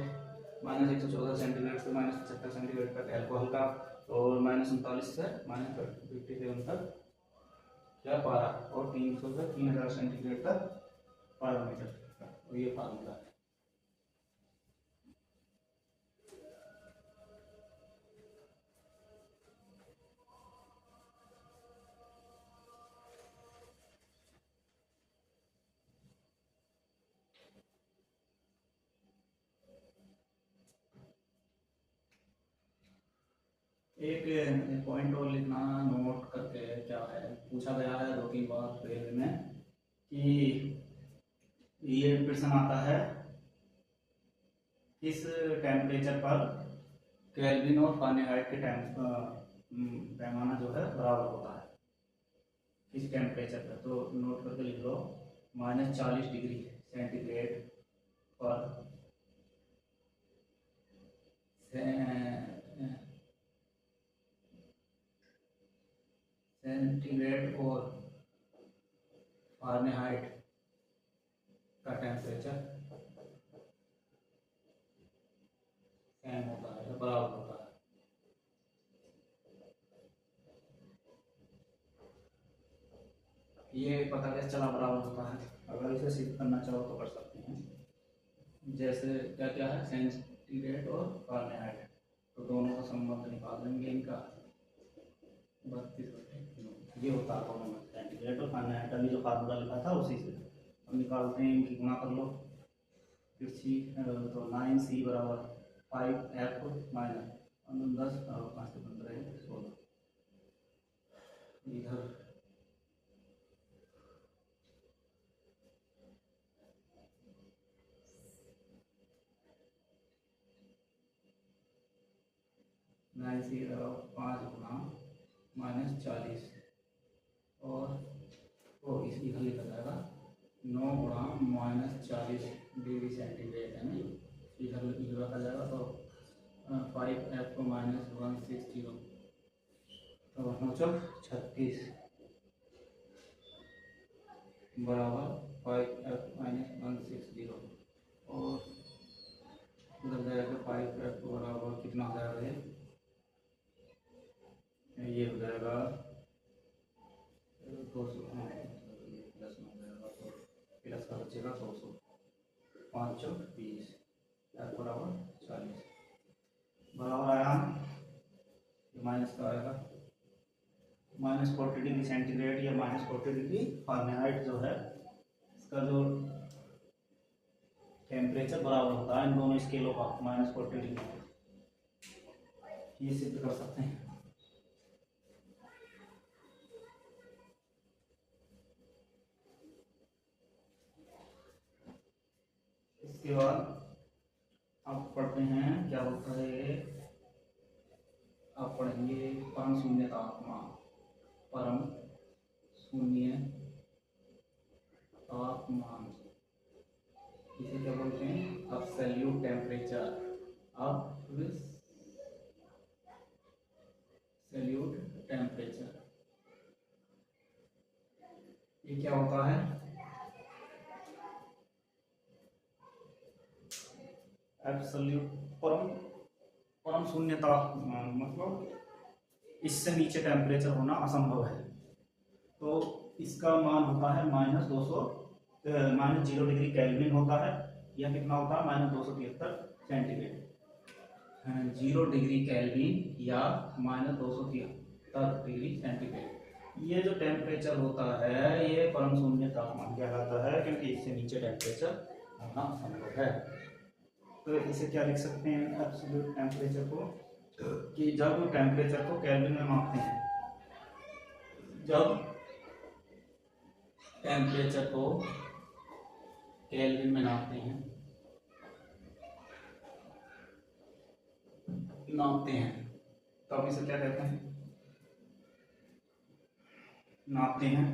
-114 सेंटीग्रेड से -75 सेंटीग्रेड तक एल्कोहल का, और -39 से -57 तक क्या पारा, और 300 से 3000 सेंटीग्रेड तक पायरोमीटर का। और ये फार्मूला है। एक पॉइंट और लिखना नोट करके, क्या है पूछा गया है 2-3 बार रेलवे में कि ये प्रश्न आता है किस टेम्परेचर पर केल्विन और फ़ारेनहाइट के पैमाना जो है बराबर होता है, किस टेम्परेचर पर? तो नोट करके लिख लो, -40 डिग्री सेंटीग्रेड पर सेंटीग्रेड और फ़ारेनहाइट का टेम्परेचर सेम होता है, बराबर होता है। ये पता कैसे चला बराबर होता है? अगर इसे सिद्ध करना चाहो तो कर सकते हैं। जैसे क्या क्या है, सेंटीग्रेड और फ़ारेनहाइट, तो दोनों का संबंध निकाल लेंगे इनका। 32 ये होता है दोनों में, सेंटीग्रेड और फ़ारेनहाइट। अभी जो फार्मूला लिखा था उसी से हम निकालते हैं, इनकी गुणा कर लो। फिर तो 9C बराबर 5F माइनस 10 और 5 से 15 16 इधर 9C बराबर 5 गुना -40 और इस इधर लिखा जाएगा 9 गुणा -40 डिग्री सेंटीग्रेड है ना, इधर रखा जाएगा। तो 5F को -160 तो 36 बराबर 5F -160 और उधर जाएगा 5F बराबर कितना हो जाएगा, ये हो जाएगा 200 प्लस में हो जाएगा, तो प्लस का बचेगा 200, 5 चौक 20 बराबर 40 बराबर आया। माइनस का आएगा -40 डिग्री सेंटीग्रेड या -40 डिग्री फ़ारेनहाइट जो है, इसका जो टेम्परेचर बराबर होता है इन दोनों स्केलों का, -40 डिग्री। ये सिद्ध कर सकते हैं। इसके बाद आप पढ़ते हैं क्या होता है, आप पढ़ेंगे परम शून्य तापमान। परम शून्य तापमान इसे क्या बोलते हैं? Absolute temperature. एब्सोल्यूट टेम्परेचर ये क्या होता है? एब्सोल्यूट परम शून्य तापमान मतलब इससे नीचे टेम्परेचर होना असंभव है। तो इसका मान होता है -0 डिग्री केल्विन होता है, या कितना होता है -273 सेंटीग्रेड। 0 डिग्री केल्विन या -273 डिग्री सेंटीग्रेड, ये जो टेम्परेचर होता है ये परम शून्य तापमान कहलाता है, क्योंकि इससे नीचे टेम्परेचर होना असंभव है। तो इसे क्या लिख सकते हैं एब्सोल्यूट टेम्परेचर को, कि जब टेम्परेचर को केल्विन में मापते हैं, जब टेम्परेचर को केल्विन में नापते हैं तब इसे क्या कहते हैं? नापते हैं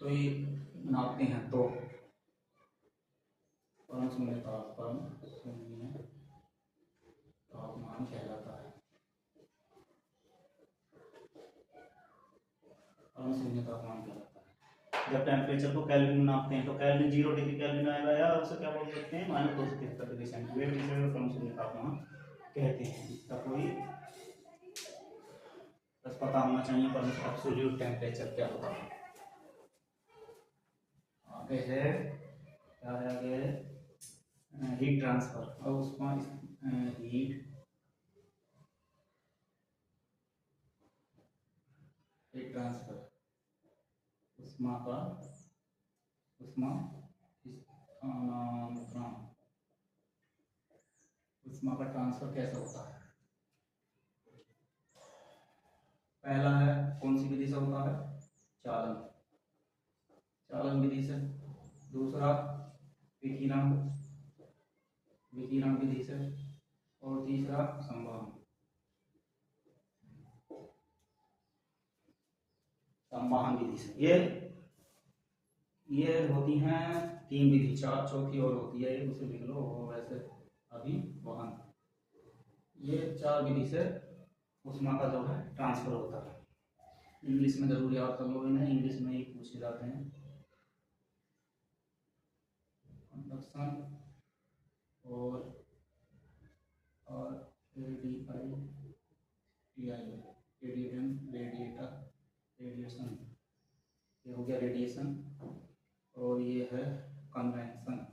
तो ये नापते हैं तो परम शून्य तापमान कहलाता है। परम शून्य तापमान कहलाता है जब टेम्परेचर को केल्विन में नापते हैं। तो केल्विन 0 डिग्री केल्विन आएगा, या उसे क्या बोल सकते हैं -273 डिग्री सेंटीग्रेड, जिसे परम शून्य तापमान कहते हैं। इसका कोई बस पता होना चाहिए परम एब्सोल्यूट टेम्परेचर क्या होता है। आगे है क्या है, आगे हीट ट्रांसफर। और उसका हीट ट्रांसफर उष्मा का ट्रांसफर कैसे होता है? पहला है कौन सी विधि से होता है? चालन विधि से। दूसरा विकिरण विकिरण विधि से, और तीसरा संवहन। संवहन विधि से ये होती हैं 3 विधि, चौथी और होती है, उसे लिख लो, वैसे अभिवहन। ये 4 विधि से ऊष्मा का जो है ट्रांसफर होता है। इंग्लिश में जरूर याद कर लो इन्हें, इंग्लिश में ही पूछे जाते हैं। कंडक्शन और रेडिएशन, ये हो गया रेडिएशन, और ये है कन्वेंशन।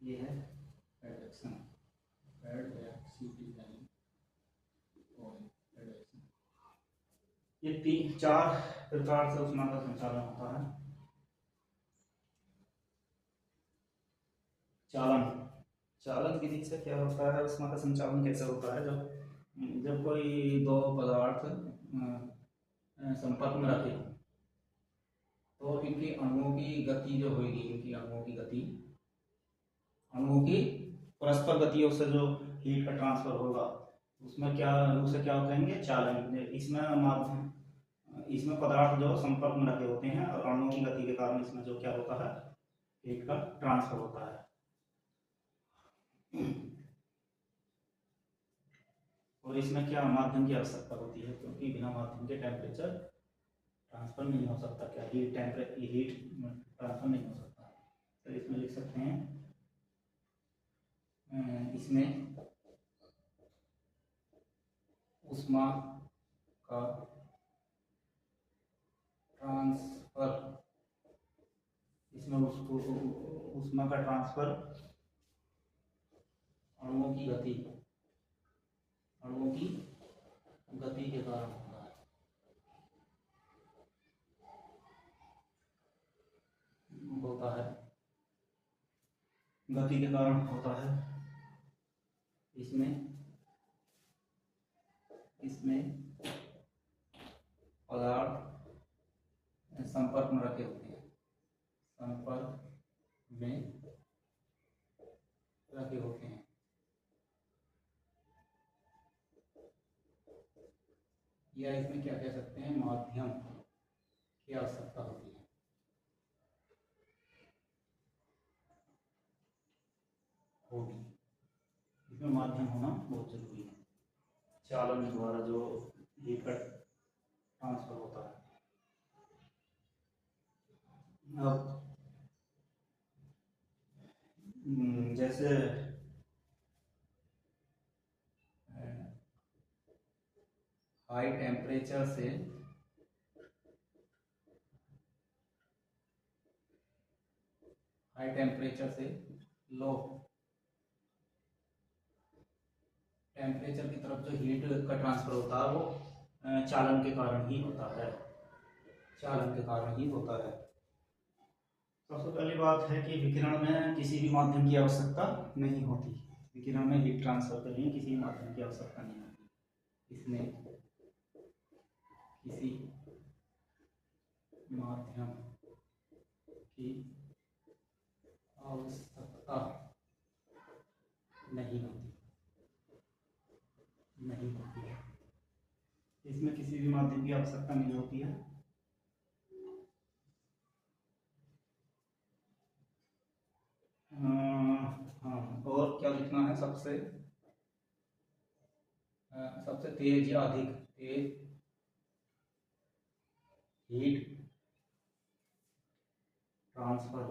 ये है एडवेक्शन, ये 4 प्रकार से ऊष्मा का संचालन होता है। चालन विधि से क्या होता है, ऊष्मा का संचालन कैसे होता है, जब कोई 2 पदार्थ संपर्क में रखे तो इनकी अणुओं की गति जो होगी, अणुओं की परस्पर गतियों से जो हीट का ट्रांसफर होगा, उसे क्या कहेंगे, चालन। इसमें पदार्थ जो संपर्क में रखे होते हैं और अणुओं की गति के कारण इसमें जो क्या होता है, हीट का ट्रांसफर होता है। और इसमें क्या माध्यम की आवश्यकता होती है, क्योंकि बिना माध्यम के टेम्परेचर ट्रांसफर नहीं हो सकता, क्या हीट ट्रांसफर नहीं हो सकता। तो इसमें लिख सकते हैं, इसमें ऊष्मा का ट्रांसफर, ऊष्मा का ट्रांसफर अणुओं की गति के कारण होता है, गति के कारण होता है। इसमें पदार्थ संपर्क में रखे होते हैं, या इसमें क्या कह सकते हैं, माध्यम की आवश्यकता होती है। इसमें माध्यम होना बहुत जरूरी है, चालन द्वारा जो हीट का ट्रांसफर होता है। अब जैसे हाई टेम्परेचर से लो टेम्परेचर की तरफ जो हीट का ट्रांसफर होता है, वो चालन के कारण ही होता है। सबसे पहली बात है कि विकिरण में किसी भी माध्यम की आवश्यकता नहीं होती, विकिरण में हीट ट्रांसफर के लिए किसी माध्यम की आवश्यकता नहीं होती, इसमें किसी माध्यम की आवश्यकता नहीं होती है, इसमें किसी भी माध्यम की आवश्यकता नहीं होती है। हाँ, और क्या लिखना है, सबसे तेज या अधिक तेज हीट ट्रांसफर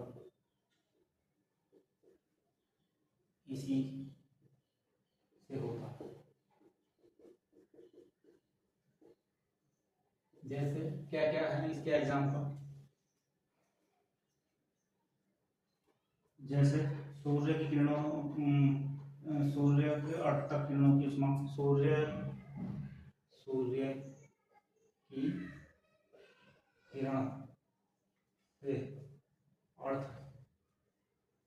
इसी से होता है। जैसे क्या क्या है इसके एग्जाम्पल, जैसे सूर्य की किरणों, सूर्य के अर्ध तक किरणों की ऊष्मा, सूर्य की किरण से अर्ध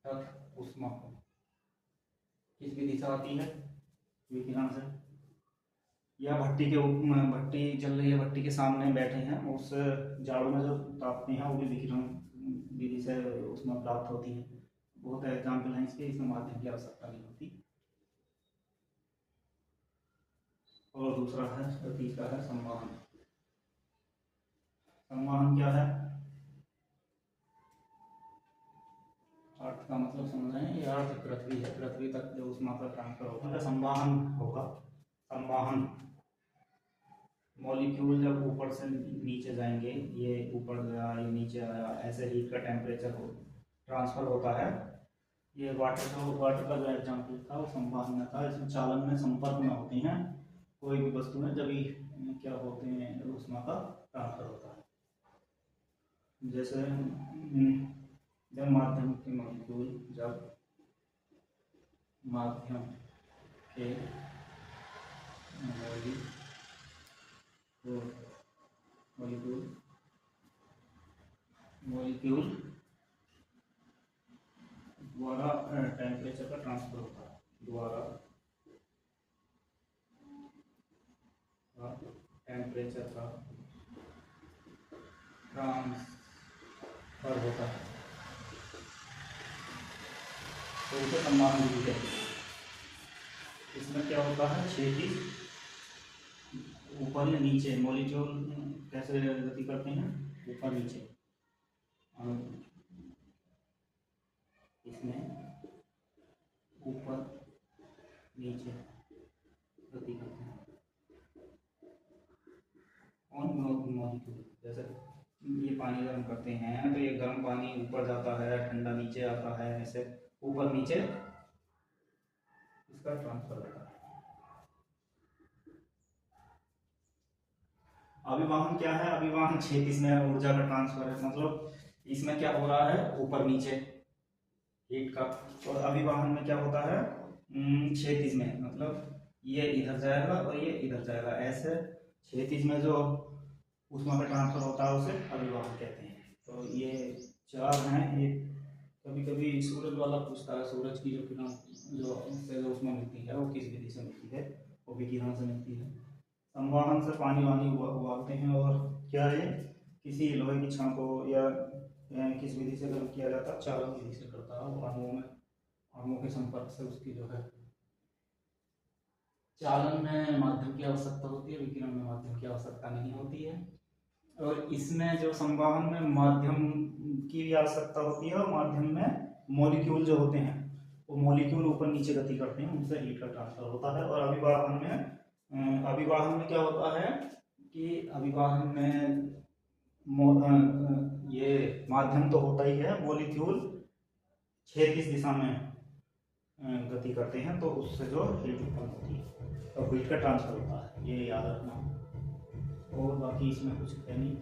तक ऊष्मा किस विधि से आती है, विकिरण से। या भट्टी जल रही है, भट्टी के सामने बैठे हैं, उस जाड़ों में जो तापते हैं वो भी विकिरण विधि से ऊष्मा प्राप्त होती है। बहुत एग्जाम्पल हैं इसके, इसमें माध्यम की आवश्यकता नहीं होती। और दूसरा है, तीसरा है संवहन। संवहन क्या है? अर्थ का मतलब समझ रहे हैं, ये अर्थ पृथ्वी है, पृथ्वी तक जो ऊष्मा का ट्रांसफर होगा तो संवहन होगा। संवहन मॉलिक्यूल जब ऊपर से नीचे जाएंगे, ये ऊपर गया, ये नीचे आया, ऐसे हीट का टेम्परेचर हो ट्रांसफर होता है। ये वाटर का जो एग्जाम्पल था वो संवहन में था। इसमें चालन में संपर्क में होती हैं कोई भी वस्तु में, जब क्या होते हैं ऊष्मा का ट्रांसफर होता है। जैसे जब माध्यम के मॉलिक्यूल, जब माध्यम के मॉलिक्यूल द्वारा टेम्परेचर का ट्रांसफर होता है, द्वारा टेम्परेचर का ट्रांसफर होता है तो उसे संवहन विधि कहते हैं। इसमें क्या होता है, क्षैतिज ऊपर या नीचे मॉलिक्यूल कैसे गति करते हैं, ऊपर नीचे, इसमें ऊपर नीचे गति करते हैं और मॉलिक्यूल। जैसे ये पानी गर्म करते हैं तो ये गर्म पानी ऊपर जाता है, ठंडा नीचे आता है, ऐसे ऊपर नीचे इसका ट्रांसफर होता है। अभिवाहन क्या है? अभिवाहन क्षैतिज में ऊर्जा का ट्रांसफर है, मतलब इसमें क्या हो रहा है, ऊपर नीचे हीट का। और अभिवाहन में क्या होता है, क्षैतिज में, मतलब ये इधर जाएगा और ये इधर जाएगा, ऐसे क्षैतिज में जो ऊष्मा का ट्रांसफर होता है उसे अभिवाहन कहते हैं। तो ये चार हैं। ये कभी कभी सूरज वाला पूछता है, सूरज की जो किरण जो ऊष्मा मिलती है वो किस विधि से मिलती है, वो विकिरण से मिलती है। संवहन से पानी वानी उबालते हैं, और क्या है, किसी लोहे की छां को या किस विधि से गर्म किया जाता है, चालन विधि से करता है। वो अणुओं के संपर्क से उसकी जो है, चालन में माध्यम की आवश्यकता होती है, विकिरण में माध्यम की आवश्यकता नहीं होती है। और इसमें जो संवहन में माध्यम की भी आवश्यकता होती है, और माध्यम में मॉलिक्यूल जो होते हैं वो मॉलिक्यूल ऊपर नीचे गति करते हैं, उनसे हीट का ट्रांसफर होता है। और अभिवाहन में क्या होता है कि अभिवाहन में ये माध्यम तो होता ही है, मॉलिक्यूल क्षैतिज दिशा में गति करते हैं, तो उससे जो हीट उत्पन्न होती है और हीट का ट्रांसफर होता है, ये याद रखना। और बाकी इसमें कुछ है नहीं।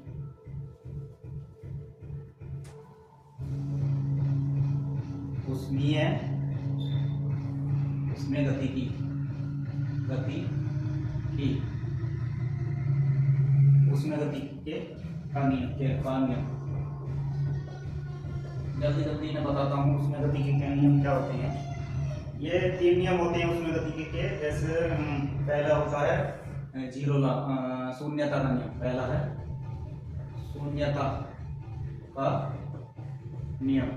उसमें गति की उसमें गति के नियम जल्दी मैं बताता हूँ। उसमें गति के नियम क्या होते हैं, ये 3 नियम होते हैं उसमें गति के। जैसे पहला होता है शून्यता का नियम। पहला है शून्यता का नियम,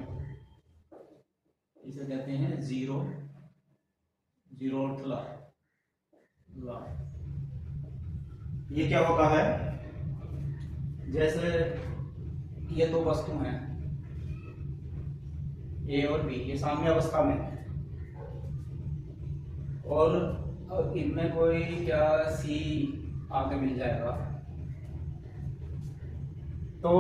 इसे कहते हैं जीरोथ लॉ। ये क्या होता है, जैसे ये दो वस्तु हैं ए और बी, ये साम्य अवस्था में, और इनमें कोई क्या सी आगे मिल जाएगा, तो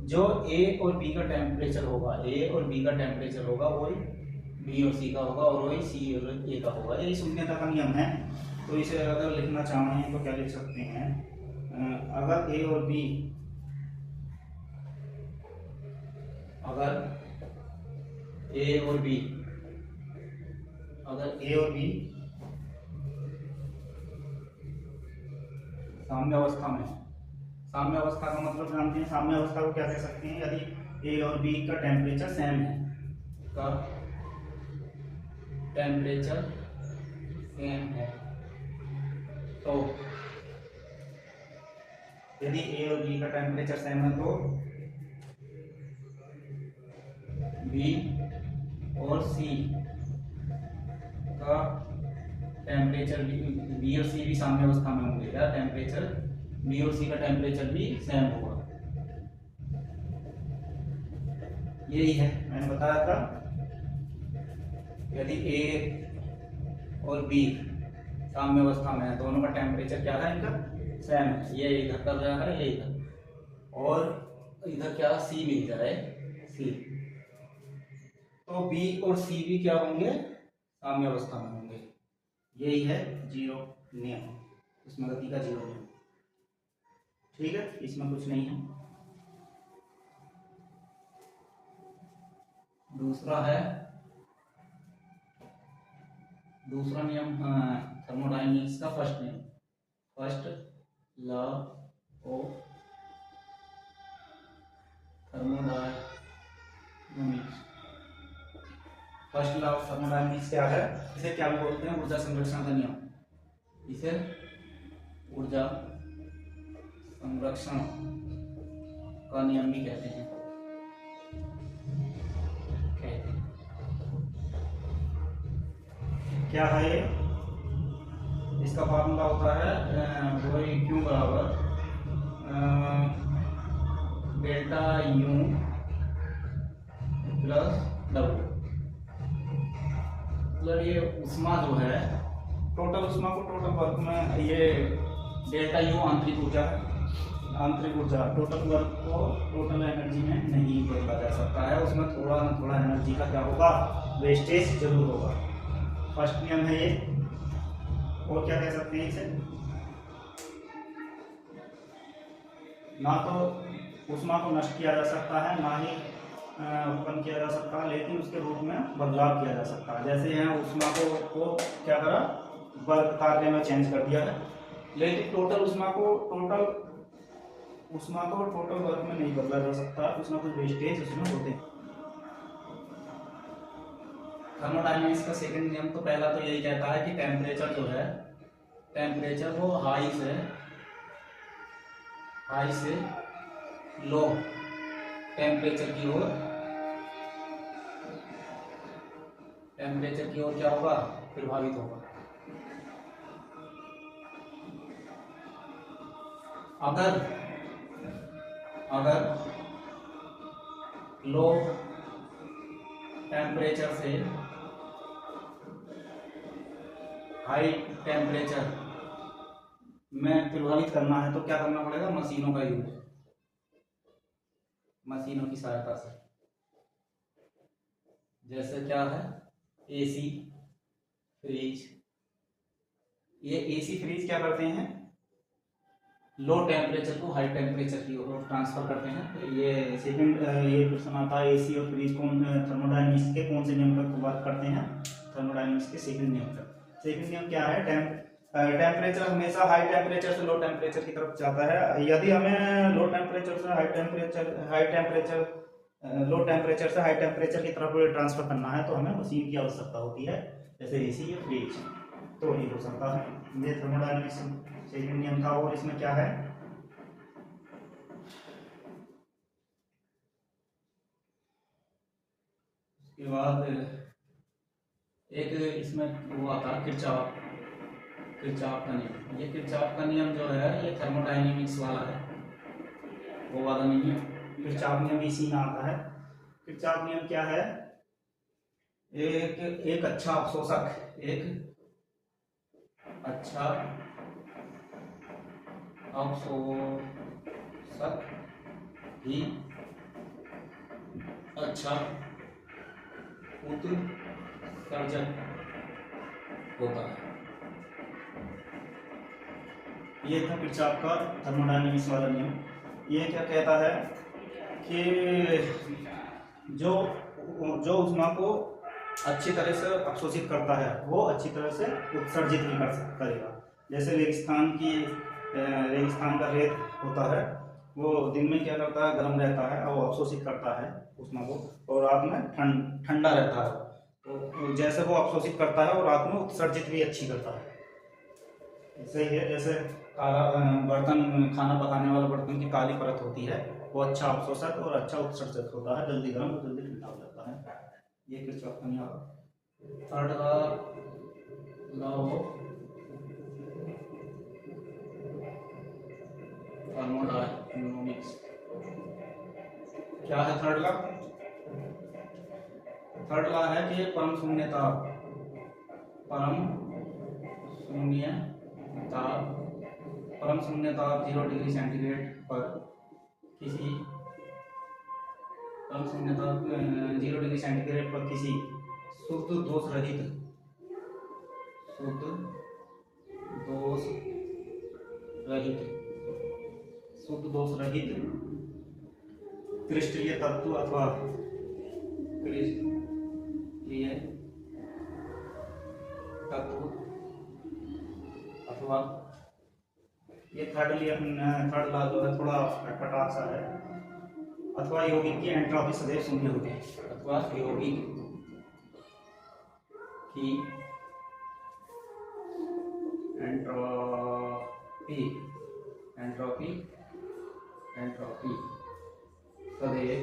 जो ए और बी का टेम्परेचर होगा, वही बी और सी का होगा, और वही सी और ए का होगा। ये शून्यता का नियम है। तो इसे अगर लिखना चाहें तो क्या लिख सकते हैं, अगर ए और बी साम्य अवस्था का मतलब जानते हैं। साम्य अवस्था को क्या कह सकते हैं, यदि ए और बी का टेम्परेचर सेम है, तो यदि ए और बी का टेम्परेचर सेम है तो बी और सी का टेम्परेचर बी और सी भी साम्य अवस्था में होंगे, या टेम्परेचर बी और सी का टेम्परेचर भी सेम होगा। यही है मैंने बताया था, यदि ए और बी साम्य अवस्था में है, दोनों का टेम्परेचर क्या है, इनका सेम है। ये इधर कर रहा है, ये इधर, और इधर क्या सी मिल जाए सी, तो बी और सी भी क्या होंगे, साम्य अवस्था में होंगे। यही है जीरो नियम, इसमें गति का जीरो नियम। ठीक है, इसमें कुछ नहीं है। दूसरा नियम थर्मोडायनेमिक्स का फर्स्ट नियम, first law of thermodynamics. First law of thermodynamics क्या है, इसे क्या बोलते हैं, ऊर्जा संरक्षण का नियम। इसे ऊर्जा संरक्षण का नियम भी कहते हैं। क्या है ये, इसका फार्मूला होता है वही क्यू बराबर डेल्टा यू प्लस डब्ल्यू। मतलब ये उष्मा जो है, टोटल उष्मा को टोटल वर्क में, ये डेल्टा यू आंतरिक ऊर्जा है, आंतरिक ऊर्जा टोटल वर्क को टोटल एनर्जी में नहीं बदला जा सकता है, उसमें थोड़ा ना थोड़ा एनर्जी का क्या होगा, वेस्टेज जरूर होगा। फर्स्ट नियम है ये। और क्या कह सकते हैं इसे, ना तो उष्मा को नष्ट किया जा सकता है, ना ही उत्पन्न किया जा सकता है, लेकिन उसके रूप में बदलाव किया जा सकता है। जैसे यहाँ उष्मा को क्या करा, वर्क कार्य में चेंज कर दिया है, लेकिन टोटल उष्मा को टोटल वर्क में नहीं बदला जा सकता, कुछ ना कुछ वेस्टेज उसमें होते हैं। थर्मोडायनेमिक्स का सेकंड नियम तो पहला तो यही कहता है कि टेम्परेचर जो है, टेम्परेचर वो हाई से लो टेम्परेचर की ओर क्या होगा, प्रभावित होगा। अगर लो टेम्परेचर से हाई टेम्परेचर में प्रभावित करना है तो क्या करना पड़ेगा, मशीनों का यूज, मशीनों की सहायता से। जैसे क्या है, एसी फ्रिज। ये एसी फ्रिज क्या करते हैं, लो टेम्परेचर को हाई टेम्परेचर की ओर ट्रांसफर करते हैं। तो ये क्वेश्चन आता है, एसी और फ्रिज कौन थर्मोडायनेमिक्स के कौन से नियम पर बात करते हैं, थर्मोडायनेमिक्स के सेकंड नियम पर। सेकंड नियम क्या है, टेम्परेचर हमेशा हाई टेम्परेचर से लो टेम्परेचर की तरफ जाता है। यदि हमें लो टेम्परेचर से हाई टेम्परेचर की तरफ ट्रांसफर करना है तो हमें मशीन की आवश्यकता होती है, जैसे एसी या फ्रिज। तो ये हो सकता है, ये थर्मोडायनेमिक्स सेकंड नियम था। और इसमें क्या है, उसके बाद एक इसमें वो आता है किरचॉफ का नियम। ये किरचॉफ का नियम जो है, ये थर्मोडायनेमिक्स वाला है, वो वाला नहीं है। किरचॉफ नियम इसी में आता है। किरचॉफ नियम क्या है, एक अच्छा अवशोषक ही अच्छा उत्सर्जक होता है। ये था किरचॉफ का थर्मोडायनेमिक्स वाला नियम। ये क्या कहता है कि जो उष्मा को अच्छी तरह से अवशोषित करता है, वो अच्छी तरह से उत्सर्जित भी करेगा। जैसे रेगिस्तान का रेत होता है, वो दिन में क्या करता है, गर्म रहता है और अवशोषित करता है उष्मा को, और रात में ठंडा रहता है। तो जैसे वो अवशोषित करता है और रात में उत्सर्जित भी अच्छी करता है। सही है। जैसे काला बर्तन, खाना पकाने वाला बर्तन की काली परत होती है, वो अच्छा अवशोषक और अच्छा उत्सर्जक होता है, जल्दी गर्म और जल्दी ठंडा हो जाता है। ये किरचॉफ का नियम। थर्ड लॉ ऑफ थर्मोडायनामिक्स क्या है? थर्ड लॉ है कि परम शून्य ताप परम शून्य ताप 0 डिग्री सेंटीग्रेड पर किसी परम शून्य ताप 0 डिग्री सेंटीग्रेड पर किसी शुद्ध दोष रहित क्रिस्टलीय तत्व अथवा क्रिस्टलीय तत्व अथवा ये थर्ड लॉ जो है थोड़ा अटपटा सा है। अथवा यौगिक की एंट्रॉपी सदैव शून्य होती है। अथवा यौगिक की एंट्रॉपी सदैव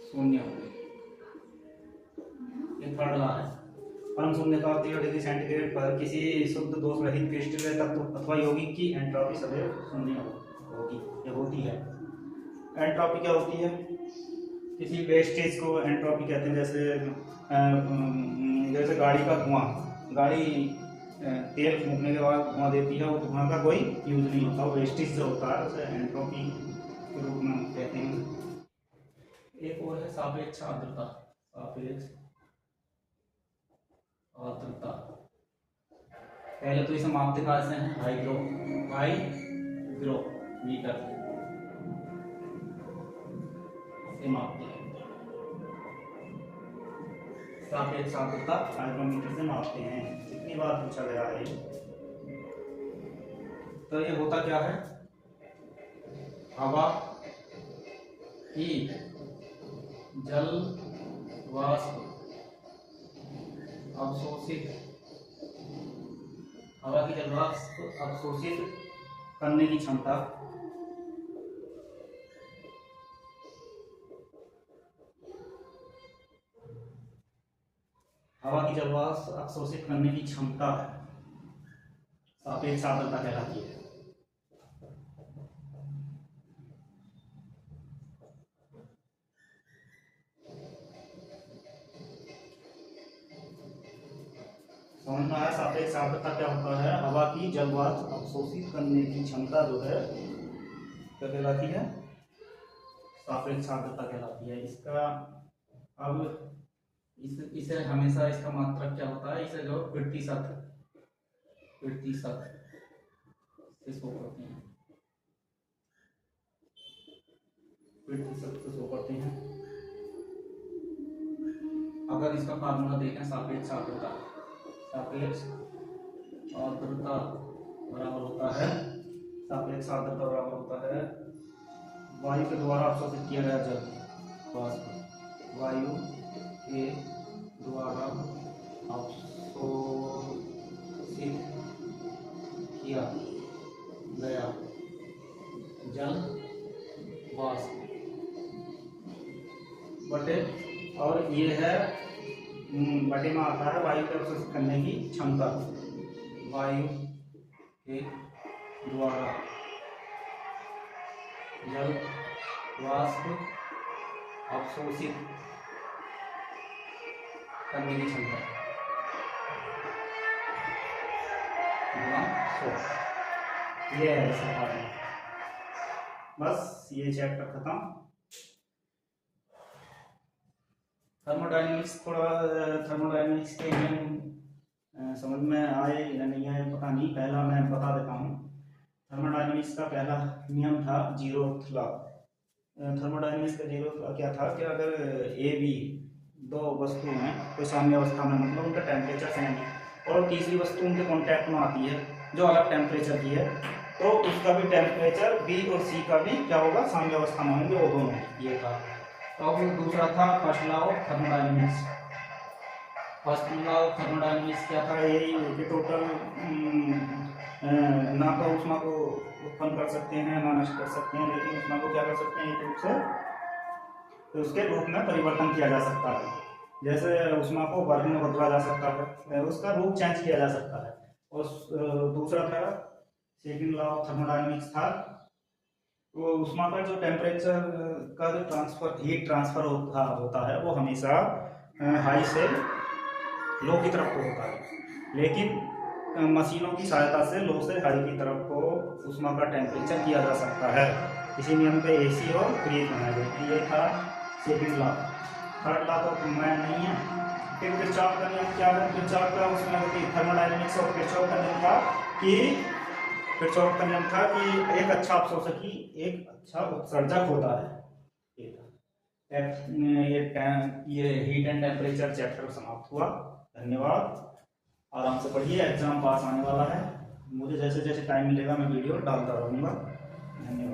शून्य होती है। ये थर्ड लॉ है। परम शून्य ताप 0 डिग्री सेंटीग्रेड पर किसी शुद्ध दोष रहित क्रिस्टलीय तत्व अथवा यौगिक की एंट्रॉपी सदैव शून्य होगी, ये होती है। एंट्रॉपी क्या होती है? किसी वेस्टेज को एंट्रॉपी कहते हैं। जैसे गाड़ी का धुआं, गाड़ी तेल फूंकने के बाद धुआं देती है, वो धुआं का कोई यूज नहीं होता, वो वेस्टेज जो होता है उसे एंट्रॉपी के रूप में कहते हैं। एक और है सापेक्ष आर्द्रता। पहले तो इसे मापते कैसे हैं? हाइग्रो मीटर से मापते हैं। सापेक्ष आर्द्रता हाइग्रोमीटर से मापते हैं। कितनी बार पूछा गया है। तो ये होता क्या है? हवा की जल वाष्प अवशोषित करने की क्षमता अवशोषित करने की क्षमता सापेक्ष आर्द्रता कहलाती है। समझ में आया? सापेक्ष आर्द्रता क्या होता है? हवा की जल वाष्प अवशोषित करने की क्षमता जो है क्या कहलाती है? सापेक्ष आर्द्रता कहलाती है। इसका अब इसे हमेशा इसका मात्रक क्या होता है? इसे जो प्रतिशत से शो करते हैं, प्रतिशत से शो करते हैं। अगर इसका फार्मूला देखें, सापेक्ष आर्द्रता बराबर होता है वायु के द्वारा अवशोषित किया गया जल वाष्प, वायु के द्वारा अवशोषित किया गया जल वाष्प बटे, और ये है बटे में आता है वायु के अवशोषित करने की क्षमता। वायु के द्वारा जल वाष्प अवशोषित करने की क्षमता गुणा 100। ये है सवाल। बस ये चैप्टर खत्म। थर्मोडायनेमिक्स के नियम समझ में आए या नहीं आए पता नहीं। पहला मैं बता देता हूँ। थर्मोडायनेमिक्स का पहला नियम था जीरोथ लॉ। थर्मोडायनेमिक्स का जीरोथ लॉ क्या था कि अगर ए बी दो वस्तु हैं कोई साम्य अवस्था में, मतलब उनका टेम्परेचर सेम है, और तीसरी वस्तु उनके कॉन्टैक्ट में आती है जो अलग टेम्परेचर की है, तो उसका भी टेम्परेचर बी और सी का भी क्या होगा? साम्य अवस्था में होंगे वो दोनों। ये था। तो फिर दूसरा था first law of thermodynamics. First law of thermodynamics क्या था? यही कि टोटल उत्पन्न कर सकते हैं, ना नष्ट कर सकते हैं, लेकिन ऊष्मा को क्या कर सकते हैं, एक रूप से तो उसके रूप में परिवर्तन किया जा सकता है। जैसे ऊष्मा को वर्ग में बदला जा सकता है, उसका रूप चेंज किया जा सकता है। और दूसरा था सेकंड लॉ ऑफ थर्मोडायनेमिक्स था, वो ऊष्मा का जो टेम्परेचर का जो ट्रांसफर, हीट ट्रांसफर होता है वो हमेशा हाई से लो की तरफ को होता है, लेकिन मशीनों की सहायता से लो से हाई की तरफ को ऊष्मा का टेम्परेचर किया जा सकता है। इसी नियम पे एसी और फ्रीज बनाए गए थे। ये था सेकंड लॉ। थर्ड लॉ तो मैं नहीं है। फिर किरचॉफ का नियम क्या है, किरचॉफ का उसमें थर्मोडायनेमिक्स और किरचॉफ का नियम था कि किरचॉफ का नियम था कि एक अच्छा अवशोषकी एक अच्छा उत्सर्जक होता है। ये हीट एंड टेम्परेचर चैप्टर समाप्त हुआ। धन्यवाद। आराम से पढ़िए, एग्जाम पास आने वाला है। मुझे जैसे जैसे टाइम मिलेगा मैं वीडियो डालता रहूँगा। धन्यवाद।